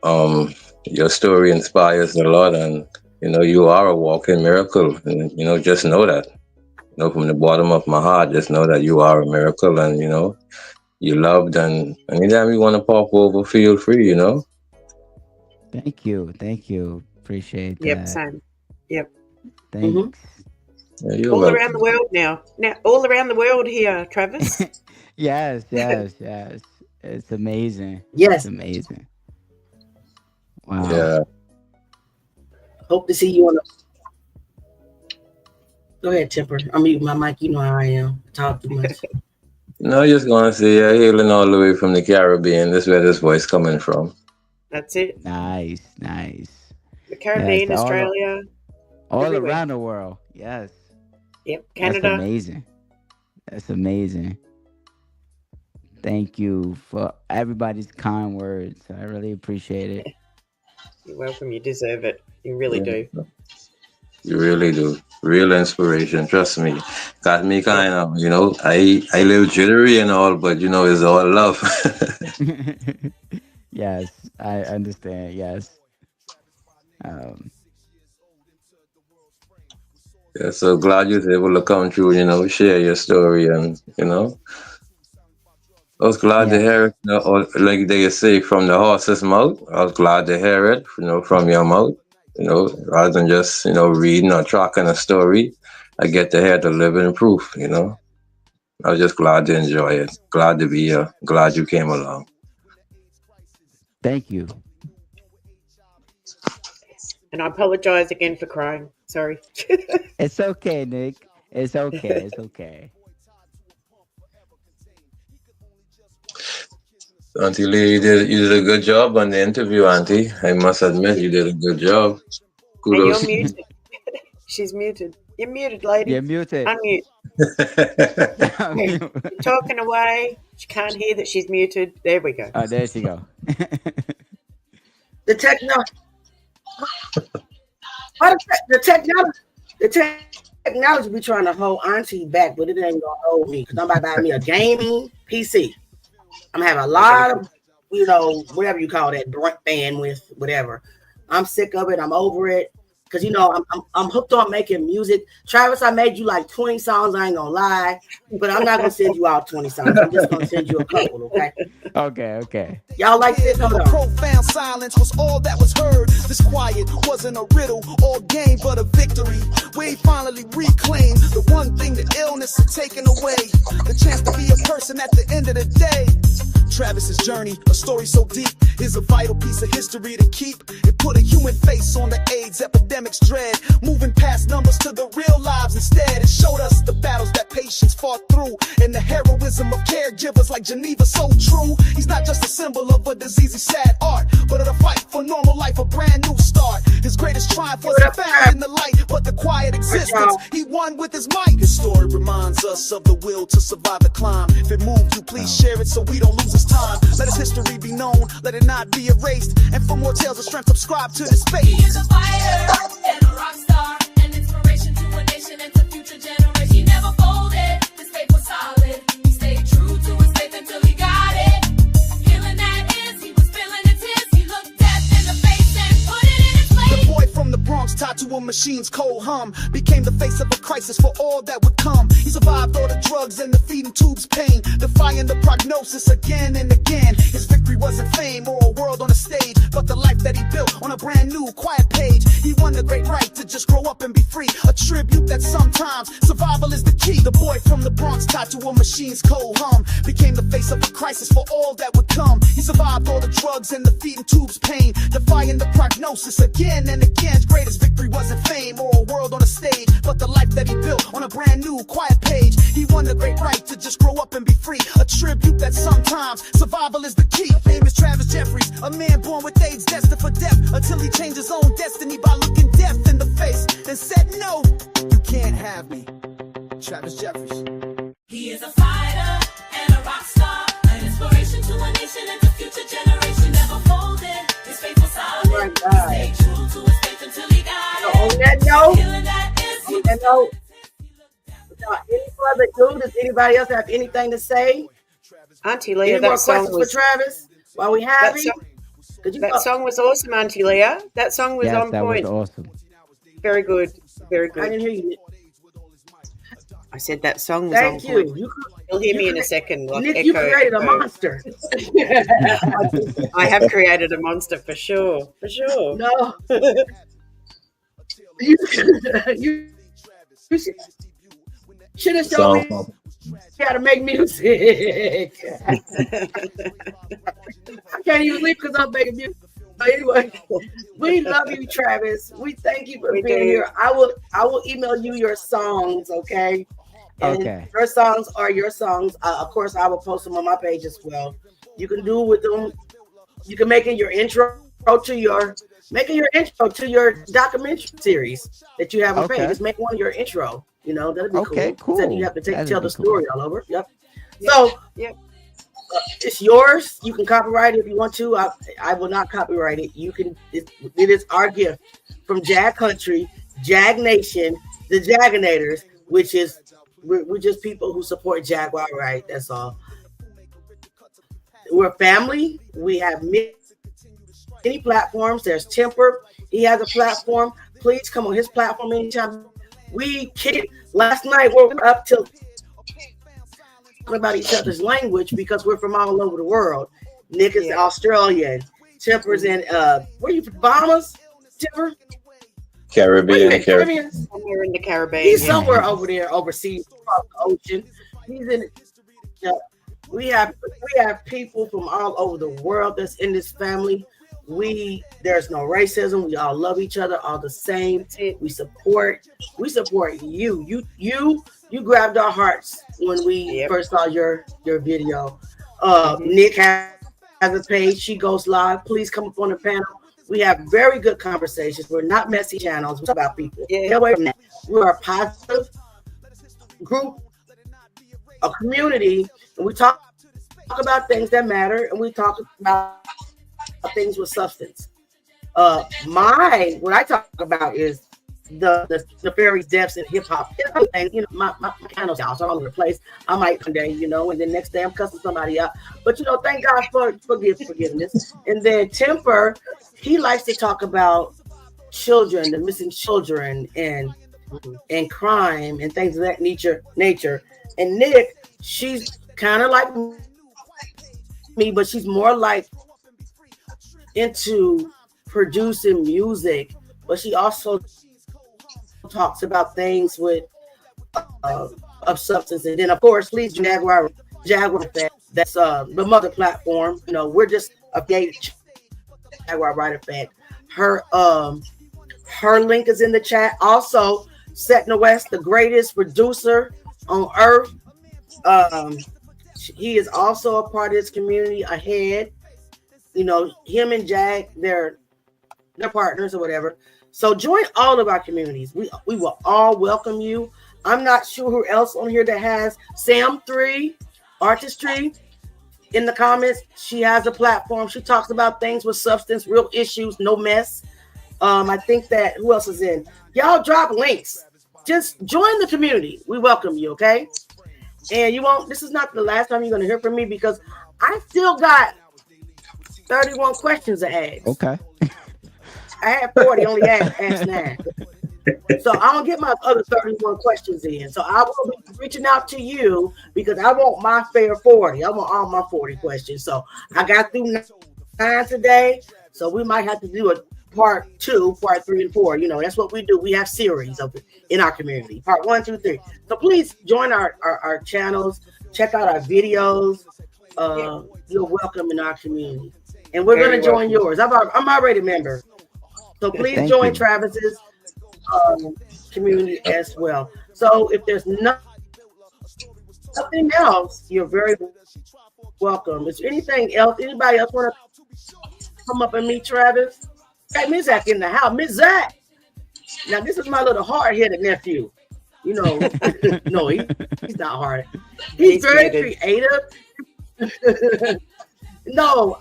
Your story inspires a lot, and, you are a walking miracle. And, just know that. From the bottom of my heart, just know that you are a miracle, and, you're loved, and anytime you want to pop over, feel free, Thank you. Appreciate that. Yep, same. Yep. Thanks. Yeah, all around the world now. All around the world here, Travis. Yes. It's amazing. Yes. It's amazing. Wow. Yeah. Hope to see you on the. Go ahead, Temper. I'm mute my mic. You know how I am. Talk too much. No, just gonna say, hailing all the way from the Caribbean. This is where this voice coming from. That's it. Nice. The Caribbean, Yes, Australia. All everywhere. around the world. Yes. Yep, Canada. That's amazing. Thank you for everybody's kind words. I really appreciate it. You're welcome. You deserve it. You really do. You really do. Real inspiration. Trust me. Got me kind of, I live jittery and all, but it's all love. Yes, I understand. Yes. Yeah, so glad you was able to come through, share your story, and I was glad to hear it, or like they say, from the horse's mouth. I was glad to hear it, from your mouth, rather than just, reading or tracking a story. I get to hear the living proof, I was just glad to enjoy it. Glad to be here. Glad you came along. Thank you. And I apologize again for crying. Sorry. It's okay, Nick. It's okay. Auntie Lee, you did a good job on the interview, Auntie. I must admit, you did a good job. Kudos. And you're muted. She's muted. You're muted, lady. You're muted. Unmute. You're talking away. She can't hear that she's muted. There we go. Oh, there she go. The technology. The technology be trying to hold Auntie back, but it ain't gonna hold me because I'm about to buy me a gaming PC. I'm gonna have a lot of, whatever you call that, bandwidth, whatever. I'm sick of it. I'm over it. Because, I'm hooked on making music. Travis, I made you like 20 songs. I ain't going to lie. But I'm not going to send you all 20 songs. I'm just going to send you a couple, okay? Okay. Y'all like this? Hold on. Profound silence was all that was heard. This quiet wasn't a riddle or game, but a victory. We finally reclaimed the one thing the illness had taken away. The chance to be a person at the end of the day. Travis's journey, a story so deep, is a vital piece of history to keep. It put a human face on the AIDS epidemic's dread, moving past numbers to the real lives instead. It showed us the battles that patients fought through, and the heroism of caregivers like Geneva, so true. He's not just a symbol of a disease's sad art, but of the fight for normal life, a brand new start. His greatest triumph wasn't found in the light, but the quiet existence. He won with his might. His story reminds us of the will to survive the climb. If it moved you, please share it so we don't lose his time. Let his history be known, let it not be erased. And for more tales of strength, subscribe to this space. He is a fighter and a rock star, an inspiration to a nation and to future generations. He never folded, his faith was solid. He stayed true to his faith until he got it. Feeling that is, he was feeling it is. He looked death in the face and put it in its place. The boy from the Bronx, tied to a machine's cold hum, became the face of a crisis for all that would come. He survived all the drugs and the feeding tubes pain, defying the prognosis again and again. His victory wasn't fame or a world on a stage, but the life that he built on a brand new quiet page. He won the great right to just grow up and be free, a tribute that sometimes survival is the key. The boy from the Bronx, tied to a machine's cold hum, became the face of a crisis for all that would come. He survived all the drugs and the feeding tubes pain, defying the prognosis again and again. His greatest victory wasn't fame or a world on a stage, but the life that he built on a brand new quiet page. He won the great right to just grow up and be free, a tribute that sometimes survival is the key. Name is Travis Jeffries, a man born with AIDS, destined for death, until he changed his own destiny by looking death in the face and said, no, you can't have me. Travis Jeffries. He is a fighter and a rock star, an inspiration to a nation and to future generations. Never folded, his faith was solid. Oh my God. He stayed true to his faith until he got it. On that note, Feeling that is, he without any further ado, does anybody else have anything to say? Auntie Leah, Any more that song questions was for Travis while we have that him? song, that song was awesome, Auntie Leah. That song was Yes, on that point. was awesome. Very good, very I good. didn't hear you. I said that song was Thank on you. point. You, You'll hear me you in a second. Like Nick, you echo, created a echo. monster. I have created a monster for sure, for sure. No. you should have shown me how to make music. I can't even leave because I'm making music. But anyway, we love you, Travis. We thank you for We being do. here. I will email you your songs, okay? And Okay. your songs are your songs. Of course, I will post them on my page as well. You can do with them. You can make it your intro to your documentary series that you have on Okay. page. Just make one your intro. You know, that'd be Okay, cool. Instead cool. you have to That'd tell be the cool. story all over. Yep. So Yep. it's yours. You can copyright it if you want to. I will not copyright it. You can. It is our gift from Jag Country, Jag Nation, the Jaganators, which is we're just people who support Jaguar, right? That's all. We're family. We have many platforms. There's Temper. He has a platform. Please come on his platform anytime. We kidded last night. We're up till talking about each other's language because we're from all over the world. Nick is Australian. Temper's in where you from? Bahamas? Temper? Caribbean. Somewhere in the Caribbean. He's yeah. somewhere over there, overseas, across the ocean. He's in. We have people from all over the world that's in this family. There's no racism. We all love each other, all the same. We support you. You grabbed our hearts when we first saw your video. Nick has a page. She goes live. Please come up on the panel. We have very good conversations. We're not messy channels. We talk about people. Get away from that. We're a positive group, a community, and we talk about things that matter, and we talk about things with substance. What I talk about is the nefarious deaths in hip hop. You know, my channel's all over the place. I might one day, and then next day I'm cussing somebody out. But thank God for forgiveness. And then Temper, he likes to talk about children, the missing children, and crime and things of that nature. And Nick, she's kind of like me, but she's more like into producing music, but she also talks about things with of substance. And then of course leads Jaguar Effect. That's the mother platform. We're just updated Jaguar Right Effect. Her link is in the chat. Also, Set in the West, the greatest producer on earth. He is also a part of this community ahead. Him and Jag, they're their partners or whatever. So join all of our communities. We will all welcome you. I'm not sure who else on here that has Sam3 Artistry in the comments. She has a platform. She talks about things with substance, real issues, no mess. I think that who else is in? Y'all drop links. Just join the community. We welcome you, okay? And you won't. This is not the last time you're going to hear from me because I still got 31 questions to ask. Okay. I had 40, only asked 9. So I don't get my other 31 questions in. So I will be reaching out to you because I want my fair 40. I want all my 40 questions. So I got through 9 today. So we might have to do a part 2, part 3, and 4. You know, that's what we do. We have series of it in our community. Part 1, 2, 3. So please join our channels. Check out our videos. You're welcome in our community. And we're going to join yours. I'm already a member. So please join Travis's community as well. So if there's nothing else, you're very welcome. Is there anything else? Anybody else want to come up and meet Travis? Hey, Ms. Zach in the house. Ms. Zach. Now, this is my little hard-headed nephew. You know, no, he's not hard. He's very creative. No.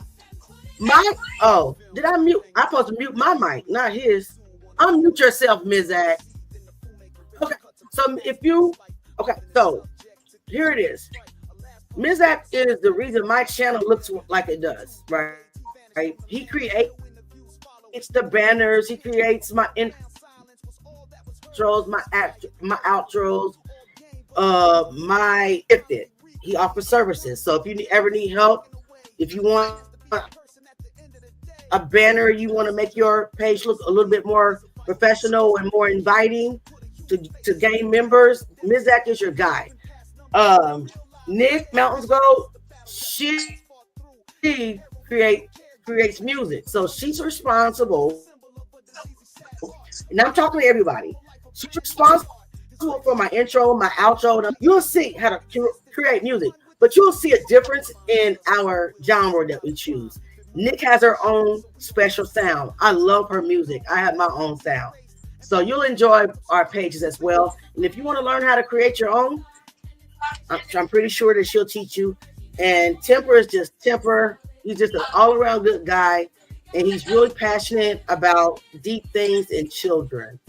Did I mute? I'm supposed to mute my mic, not his. Unmute yourself, Ms. Zach. Okay, so so here it is. Ms. Zach is the reason my channel looks like it does, right? He creates the banners, he creates my intros, my outros, my gifted. He offers services. So if you ever need help, if you want a banner, you want to make your page look a little bit more professional and more inviting to gain members, Ms. Zach is your guy. Nick Mountains Gold, she creates music, so she's responsible. And I'm talking to everybody. She's responsible for my intro, my outro. You'll see how to create music, but you'll see a difference in our genre that we choose. Nick has her own special sound. I love her music. I have my own sound. So you'll enjoy our pages as well. And if you want to learn how to create your own, I'm pretty sure that she'll teach you. And Temper is just Temper. He's just an all-around good guy. And he's really passionate about deep things in children.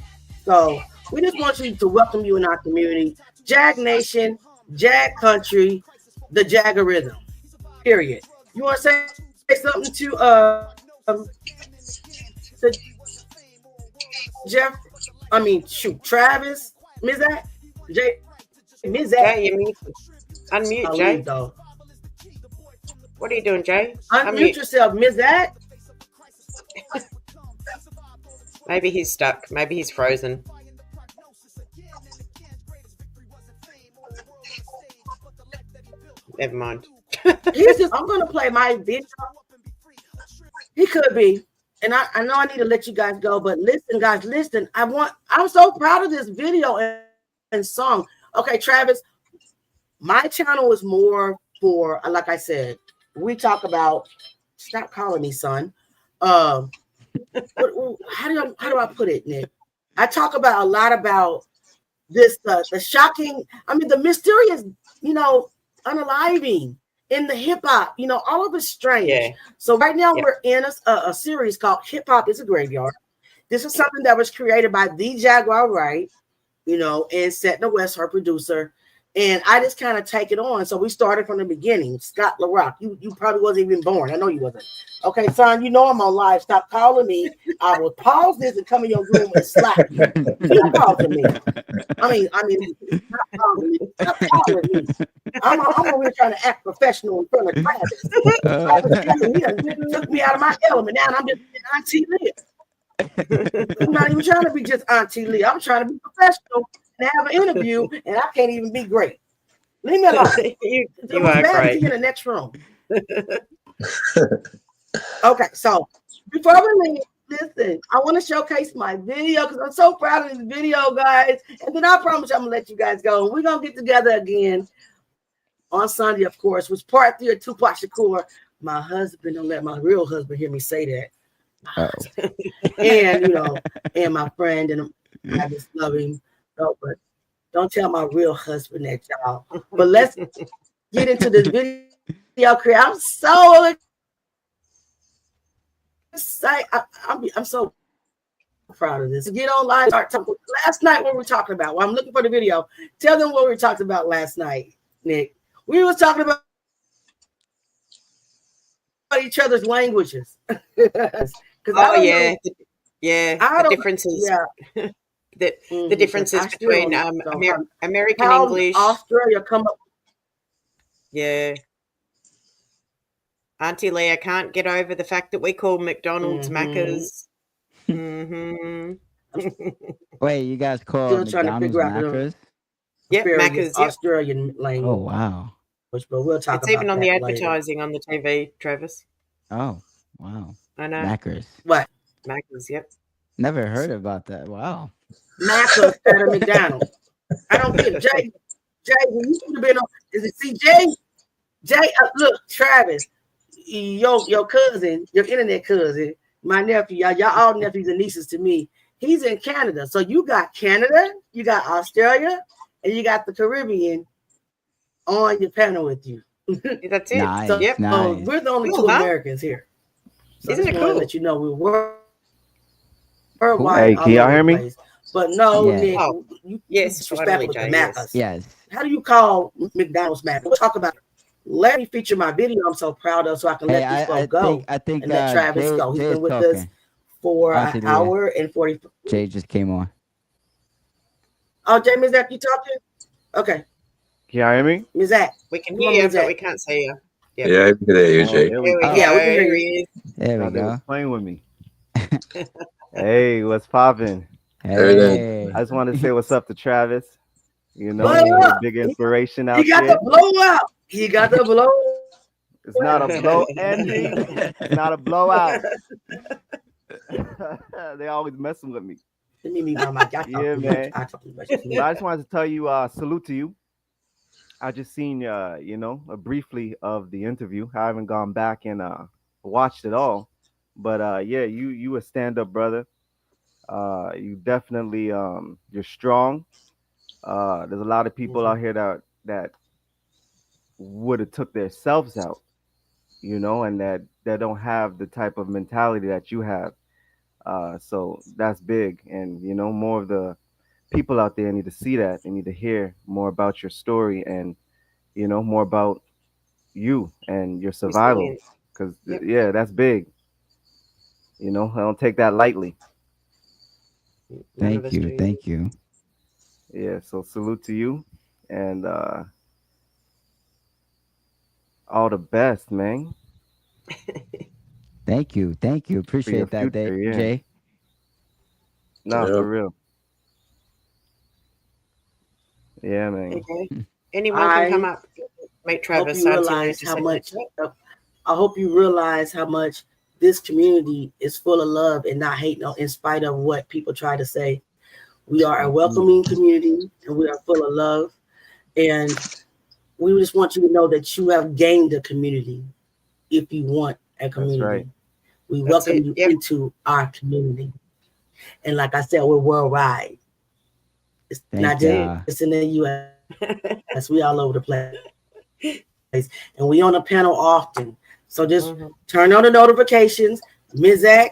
So we just want you to welcome you in our community. Jag Nation, Jag Country, the Jagarism. Period. You want to say something to Travis, Ms. Zach? Ms. Zach. Jay, you mute. Unmute, Jay. What are you doing, Jay? Unmute yourself, Ms. Zach. Maybe he's stuck. Maybe he's frozen. Never mind. I'm going to play my video. He could be. And I know I need to let you guys go, but listen, guys, listen. I'm so proud of this video and song. Okay, Travis, my channel is more for, like I said, we talk about, stop calling me son. How do I put it, Nick? I talk about a lot about this, the shocking, the mysterious, unaliving in the hip hop, all of it's strange. Yeah. So right now we're in a series called Hip Hop is a Graveyard. This is something that was created by the Jaguar Wright, and Setna West, her producer. And I just kind of take it on. So we started from the beginning. Scott LaRock, you probably wasn't even born. I know you wasn't. Okay, son, I'm on live. Stop calling me. I will pause this and come in your room and slap you. Stop calling me. Stop calling me. Stop calling me. I'm over here trying to act professional in front of Travis. He took me out of my element. Now I'm just Auntie Leah. I'm not even trying to be just Auntie Leah. I'm trying to be professional and have an interview, and I can't even be great. Leave me alone. you are great. In the next room. Okay, so before we leave, listen, I want to showcase my video because I'm so proud of this video, guys. And then I promise I'm gonna let you guys go. We're gonna get together again on Sunday, of course, was part 3 of Tupac Shakur. My husband, don't let my real husband hear me say that. Oh. And and my friend, and I just love him. No, but don't tell my real husband that, y'all. But let's get into this video career. I'm so excited. I'm so proud of this. Get on live. Start talking. Last night, what we were talking about? Well, I'm looking for the video. Tell them what we were talking about last night, Nick. We was talking about each other's languages. Oh yeah, the differences. Yeah. The differences between American how English. Australia come up. Yeah. Auntie Leah can't get over the fact that we call McDonald's Macca's. Wait, you guys call Still trying to McDonald's figure out Macca's? Yep, Macca's. Yep. Australian language. Oh wow. But we'll talk It's about even on that the later. advertising on the TV, Travis. Oh wow. I know. Macca's. What? Macca's. Yep. Never heard about that. Wow. Macca's instead of McDonald's. I don't get it. Jay, you should have been on. Is it CJ? Jay, look, Travis, your cousin, your internet cousin, my nephew, y'all all nephews and nieces to me. He's in Canada. So you got Canada, you got Australia, and you got the Caribbean on your panel with you. That's it. Nice, So, yep. nice. We're the only two Americans here. So Isn't it cool? Let you know we're worldwide. Hey, can y'all hear me? But no, Yeah. Nick, Oh, yes, disrespectful with the Macca's. Yes. How do you call McDonald's Macca's? We'll talk about it. Let me feature my video I'm so proud of so I can let this flow go. I think and let Travis go. He's Jay's been with talking. us for an hour and 40. Jay just came on. Oh, Jay Mizak, you talking? Okay. Can y'all hear me? Mizak. We can hear you, but we can't see you. Yeah, I can hear you, Jay. There we go. Yeah, we can hear you. There we Thought they was go. playing with me. Hey, what's popping? Hey. I just wanted to say what's up to Travis. You know, What he's up? a big inspiration out He got there. the blowout. He got the blow. It's not a blow ending. It's not a blowout. They always messing with me. Let me meet my mic. Yeah, man. But I just wanted to tell you, salute to you. I just seen, briefly of the interview. I haven't gone back and watched it all. But yeah, you a stand-up brother. You definitely you're strong. There's a lot of people out here that would have took themselves out, and that don't have the type of mentality that you have. So that's big, and more of the people out there need to see that. They need to hear more about your story and more about you and your survival, because yeah, that's big. I don't take that lightly. Thank you. Yeah, so salute to you, and all the best, man. Thank you. Appreciate that, future, Jay. No, for real. Yeah, man. Okay. Anyone can come up, meet Travis. I hope you realize how much this community is full of love and not hate, in spite of what people try to say. We are a welcoming community and we are full of love. And we just want you to know that you have gained a community if you want a community. That's right. We welcome you into our community. And like I said, we're worldwide. It's not just it's in the U.S. We all over the place. And we on a panel often. So just turn on the notifications. Mizak,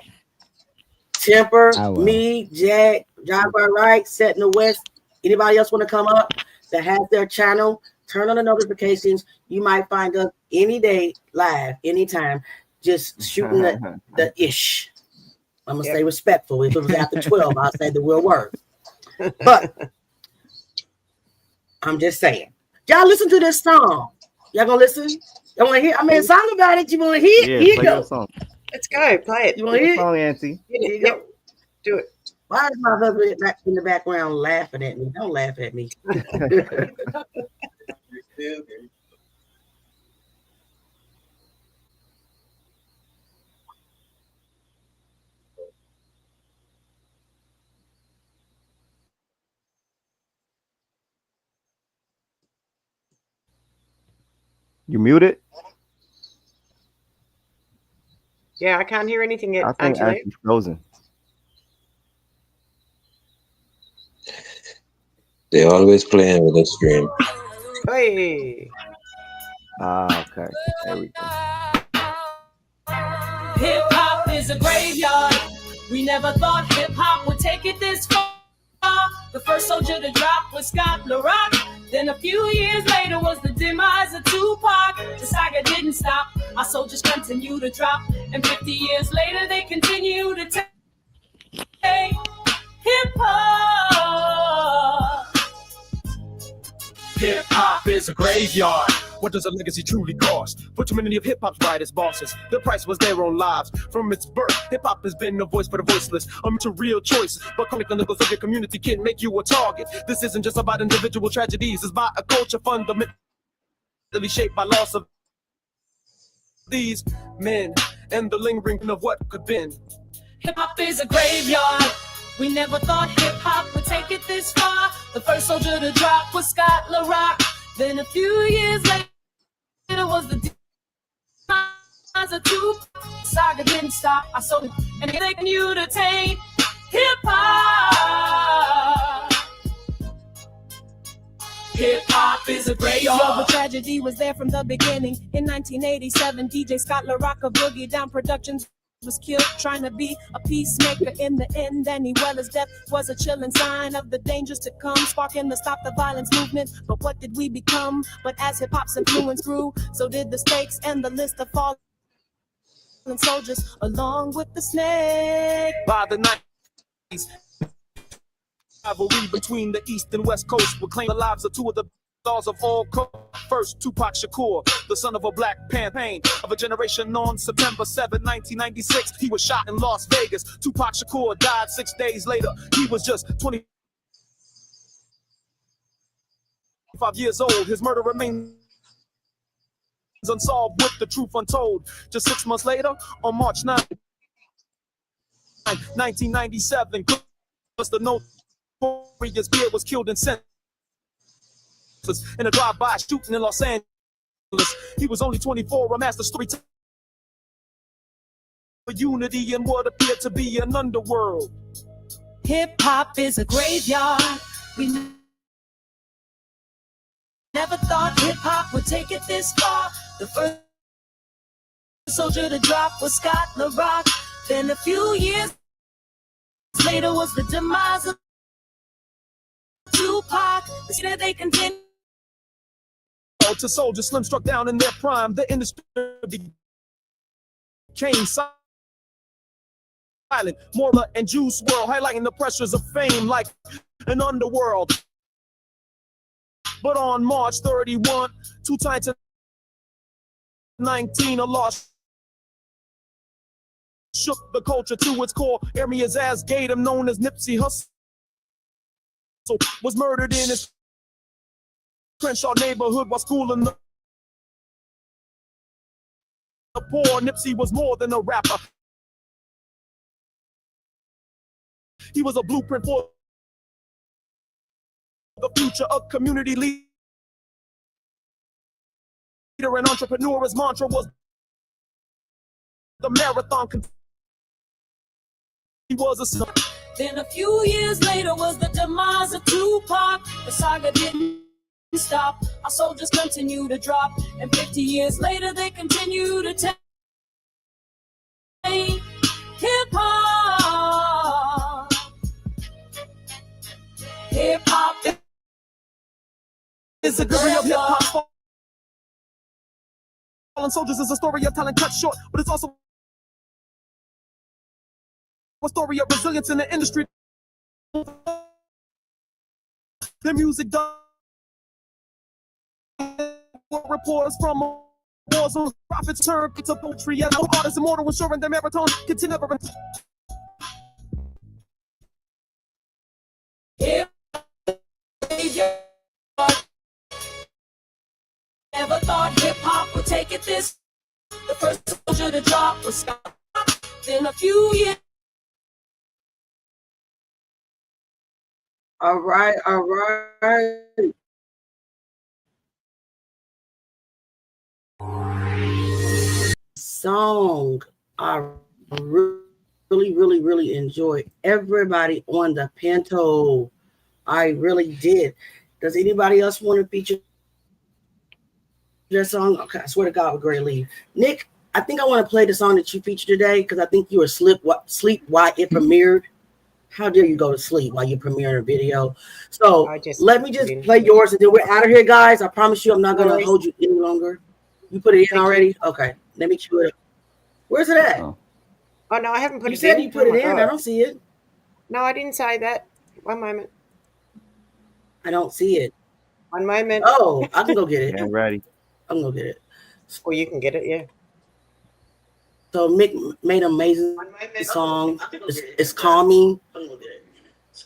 Temper, me, Jack, Drive by Right, Set in the West. Anybody else want to come up that has their channel? Turn on the notifications. You might find us any day, live, anytime, just shooting the ish. I'm going to say respectful. If it was after 12, I'll say the real word. But I'm just saying. Y'all listen to this song. Y'all going to listen? Y'all want to hear? I mean, a song about it. You want to hear? Yeah, Here you play go. your song. Let's go. Play it. You want to hear? Song, Auntie. Here you go. Do it. Why is my husband in the background laughing at me? Don't laugh at me. You muted? Yeah, I can't hear anything yet, I think Angela. Ashley's frozen. They always playing with the screen. Hey. Okay. There we go. Hip hop is a graveyard. We never thought hip hop would take it this far. The first soldier to drop was Scott LaRock. Then a few years later was the demise of Tupac. The saga didn't stop. Our soldiers continue to drop. And 50 years later they continue to take hip hop. Hip hop is a graveyard. What does a legacy truly cost? For too many of hip hop's brightest bosses, the price was their own lives. From its birth, hip hop has been a voice for the voiceless, to real choices. But chronic nickels of your community can make you a target. This isn't just about individual tragedies, it's about a culture fundamentally shaped by loss of these men and the lingering of what could been. Hip hop is a graveyard. We never thought hip hop would take it this far. The first soldier to drop was Scott LaRock. Then a few years later was the demise of Tupac. Saga didn't stop. I sold it, and they continue to take hip hop. Hip hop is a graveyard. Yo, the tragedy was there from the beginning. In 1987, DJ Scott LaRock of Boogie Down Productions was killed trying to be a peacemaker in the end. Danny Weller's death was a chilling sign of the dangers to come, sparking the Stop the Violence movement. But what did we become? But as hip-hop's influence grew, so did the stakes and the list of fallen soldiers, along with the snake. By the 90s, rivalry between the East and West Coast would claim the lives of two of the stars of all coast. First, Tupac Shakur, the son of a Black Panther of a generation. On September 7, 1996, he was shot in Las Vegas. Tupac Shakur died 6 days later. He was just 25 years old. His murder remains unsolved, with the truth untold. Just 6 months later, on March 9, 1997, the notorious Beard was killed in in a drive-by shooting in Los Angeles. He was only 24, a master storyteller for unity in what appeared to be an underworld. Hip hop is a graveyard. We never thought hip hop would take it this far. The first soldier to drop was Scott LaRock. Then a few years later was the demise of Tupac. They continue to soldiers Slim struck down in their prime. The industry became silent. Morla and Juice WRLD highlighting the pressures of fame like an underworld. But on March 31, 2019, a loss shook the culture to its core. Areas as Gatum, known as Nipsey Hussle, was murdered in his Crenshaw neighborhood while schooling the poor. Nipsey was more than a rapper. He was a blueprint for the future, a community leader and entrepreneur. His mantra was the marathon. He was a son. Then a few years later was the demise of Tupac. The saga didn't stop. Our soldiers continue to drop, and 50 years later they continue to take hip hop. Hip hop is a story of hip hop. Fallen soldiers is a story of talent cut short, but it's also a story of resilience in the industry. The music does reports from wars on prophets turn to poetry, and no artists immortal, ensuring their marathon continue never. Never thought hip hop would take it this. The first soldier to drop was Scott. Then a few years. All right, all right. Song I really enjoyed everybody on the Pinto. I really did. Does anybody else want to feature that song? Okay, I swear to God, we're great leave. Nick, I think I want to play the song that you featured today because I think you were asleep while it premiered. How dare you go to sleep while you premiere a video? So let me just play yours and then we're out of here, guys. I promise you I'm not going to hold you any longer. You put it in already? Okay, let me cue it up. Where's it at? Oh no, I haven't put You it in. said you put Oh, it in. God. I don't see it. No, I didn't say that. One moment. I don't see it. One moment. Oh, I can go get it. Getting ready. I'm going to get it. Or you can get it, yeah. So Mick made an amazing song. It's calming.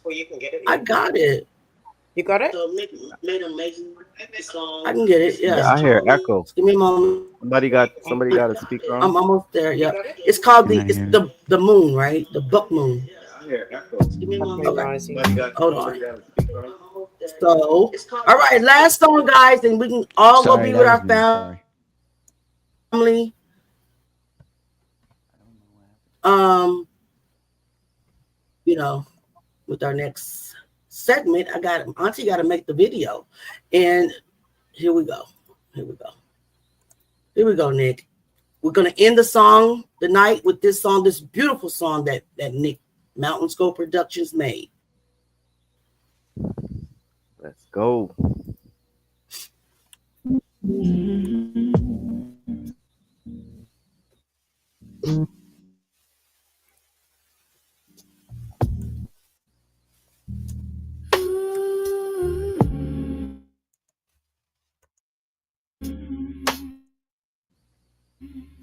Or you can get it. I got it. You got it? So Mick made an amazing song. I can get it. Yeah. I hear echo. Just give me a moment. Somebody got a speaker on. I'm almost there. Yeah. It's called the moon, right? The book moon. I hear echo. Give me a moment. Okay. Hold on. So, all right, last song, guys, and we can all go be with our family. You know, with our next segment, Auntie got to make the video, and here we go, Nick. We're gonna end the night with this song, this beautiful song that Nick Mountain Scope Productions made. Let's go.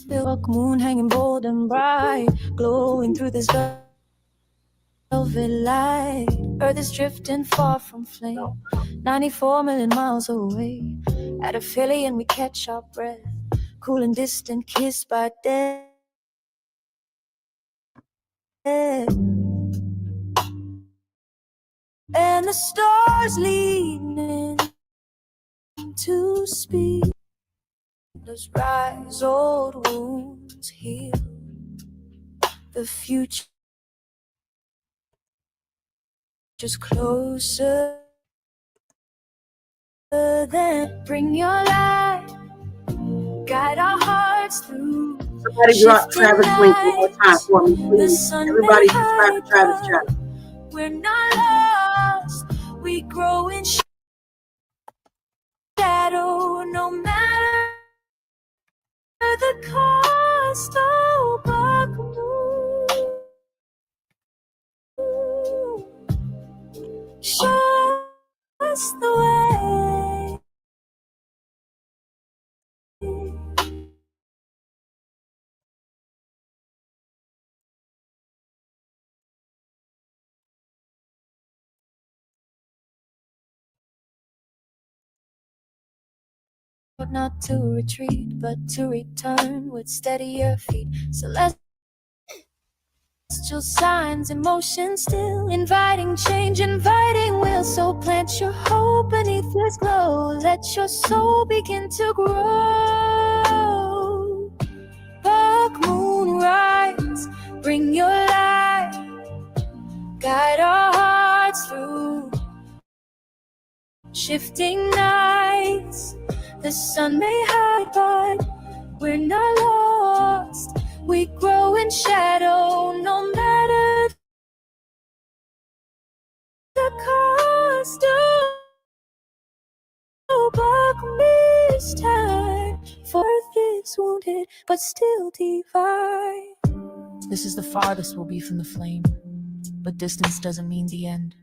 Silk moon hanging bold and bright, glowing through this velvet light. Earth is drifting far from flame, 94 million miles away. At a Philly and we catch our breath, cool and distant, kissed by death. And the stars leaning to speed. Those rise, old wounds heal. The future just closer. Then bring your light, guide our hearts through. Somebody drop Travis link one more time for me, please. Everybody subscribe to Travis channel. We're not lost. We grow in shadow, no matter the cost. Oh, Buckaroo, show us the way. Not to retreat, but to return with steadier feet. Celestial signs, emotion still, inviting change, inviting will. So plant your hope beneath this glow. Let your soul begin to grow. Buck moon rise, bring your light, guide our hearts through shifting nights. The sun may hide, but we're not lost. We grow in shadow, no matter the cost. Oh, Buck this time, for earth is wounded, but still divine. This is the farthest we'll be from the flame, but distance doesn't mean the end.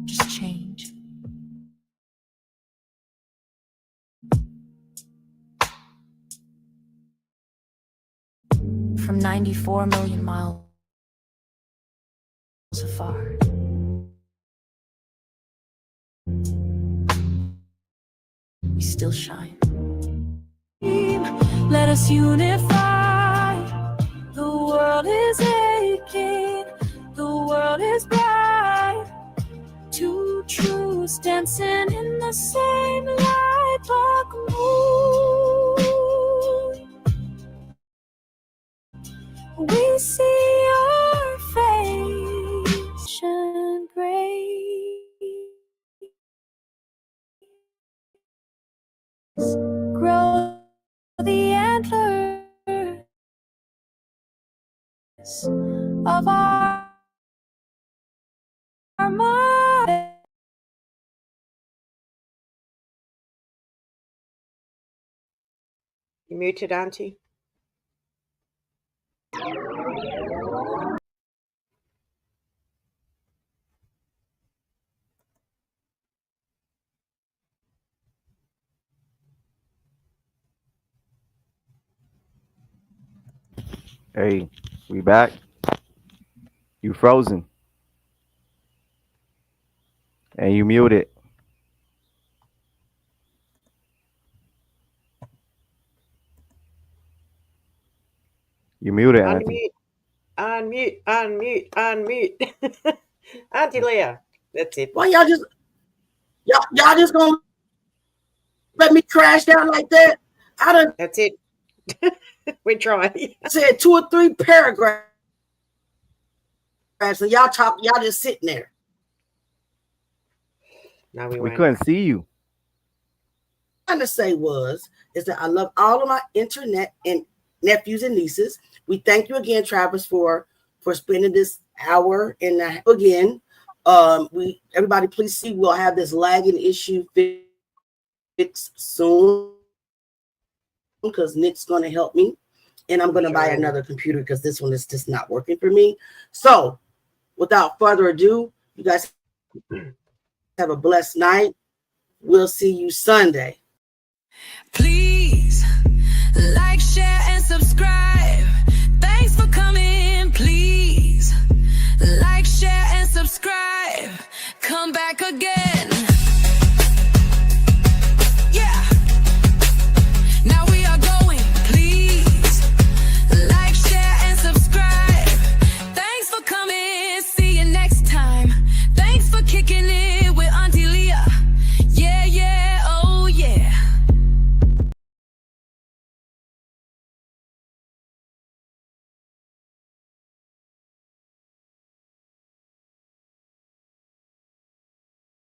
Just change. From 94 million miles afar. We still shine. Let us unify. The world is aching, the world is bright. Two truths dancing in the same light. Buck moon, We see your face and grace grow the antlers of our mind. You muted, Auntie? Hey, we back. You frozen. And you muted. You muted, Auntie. Unmute. Unmute. Auntie Leah. That's it. Why y'all just gonna let me crash down like that? That's it. We try. Said 2 or 3 paragraphs, and y'all just sitting there. No, we couldn't see you. What I'm trying to say is that I love all of my internet and nephews and nieces. We thank you again, Travis, for spending this hour and a half again. Everybody, please see we'll have this lagging issue fixed soon because Nick's going to help me, and I'm going to buy another computer because this one is just not working for me. So, without further ado, you guys have a blessed night. We'll see you Sunday. Please like, share, and subscribe. Thanks for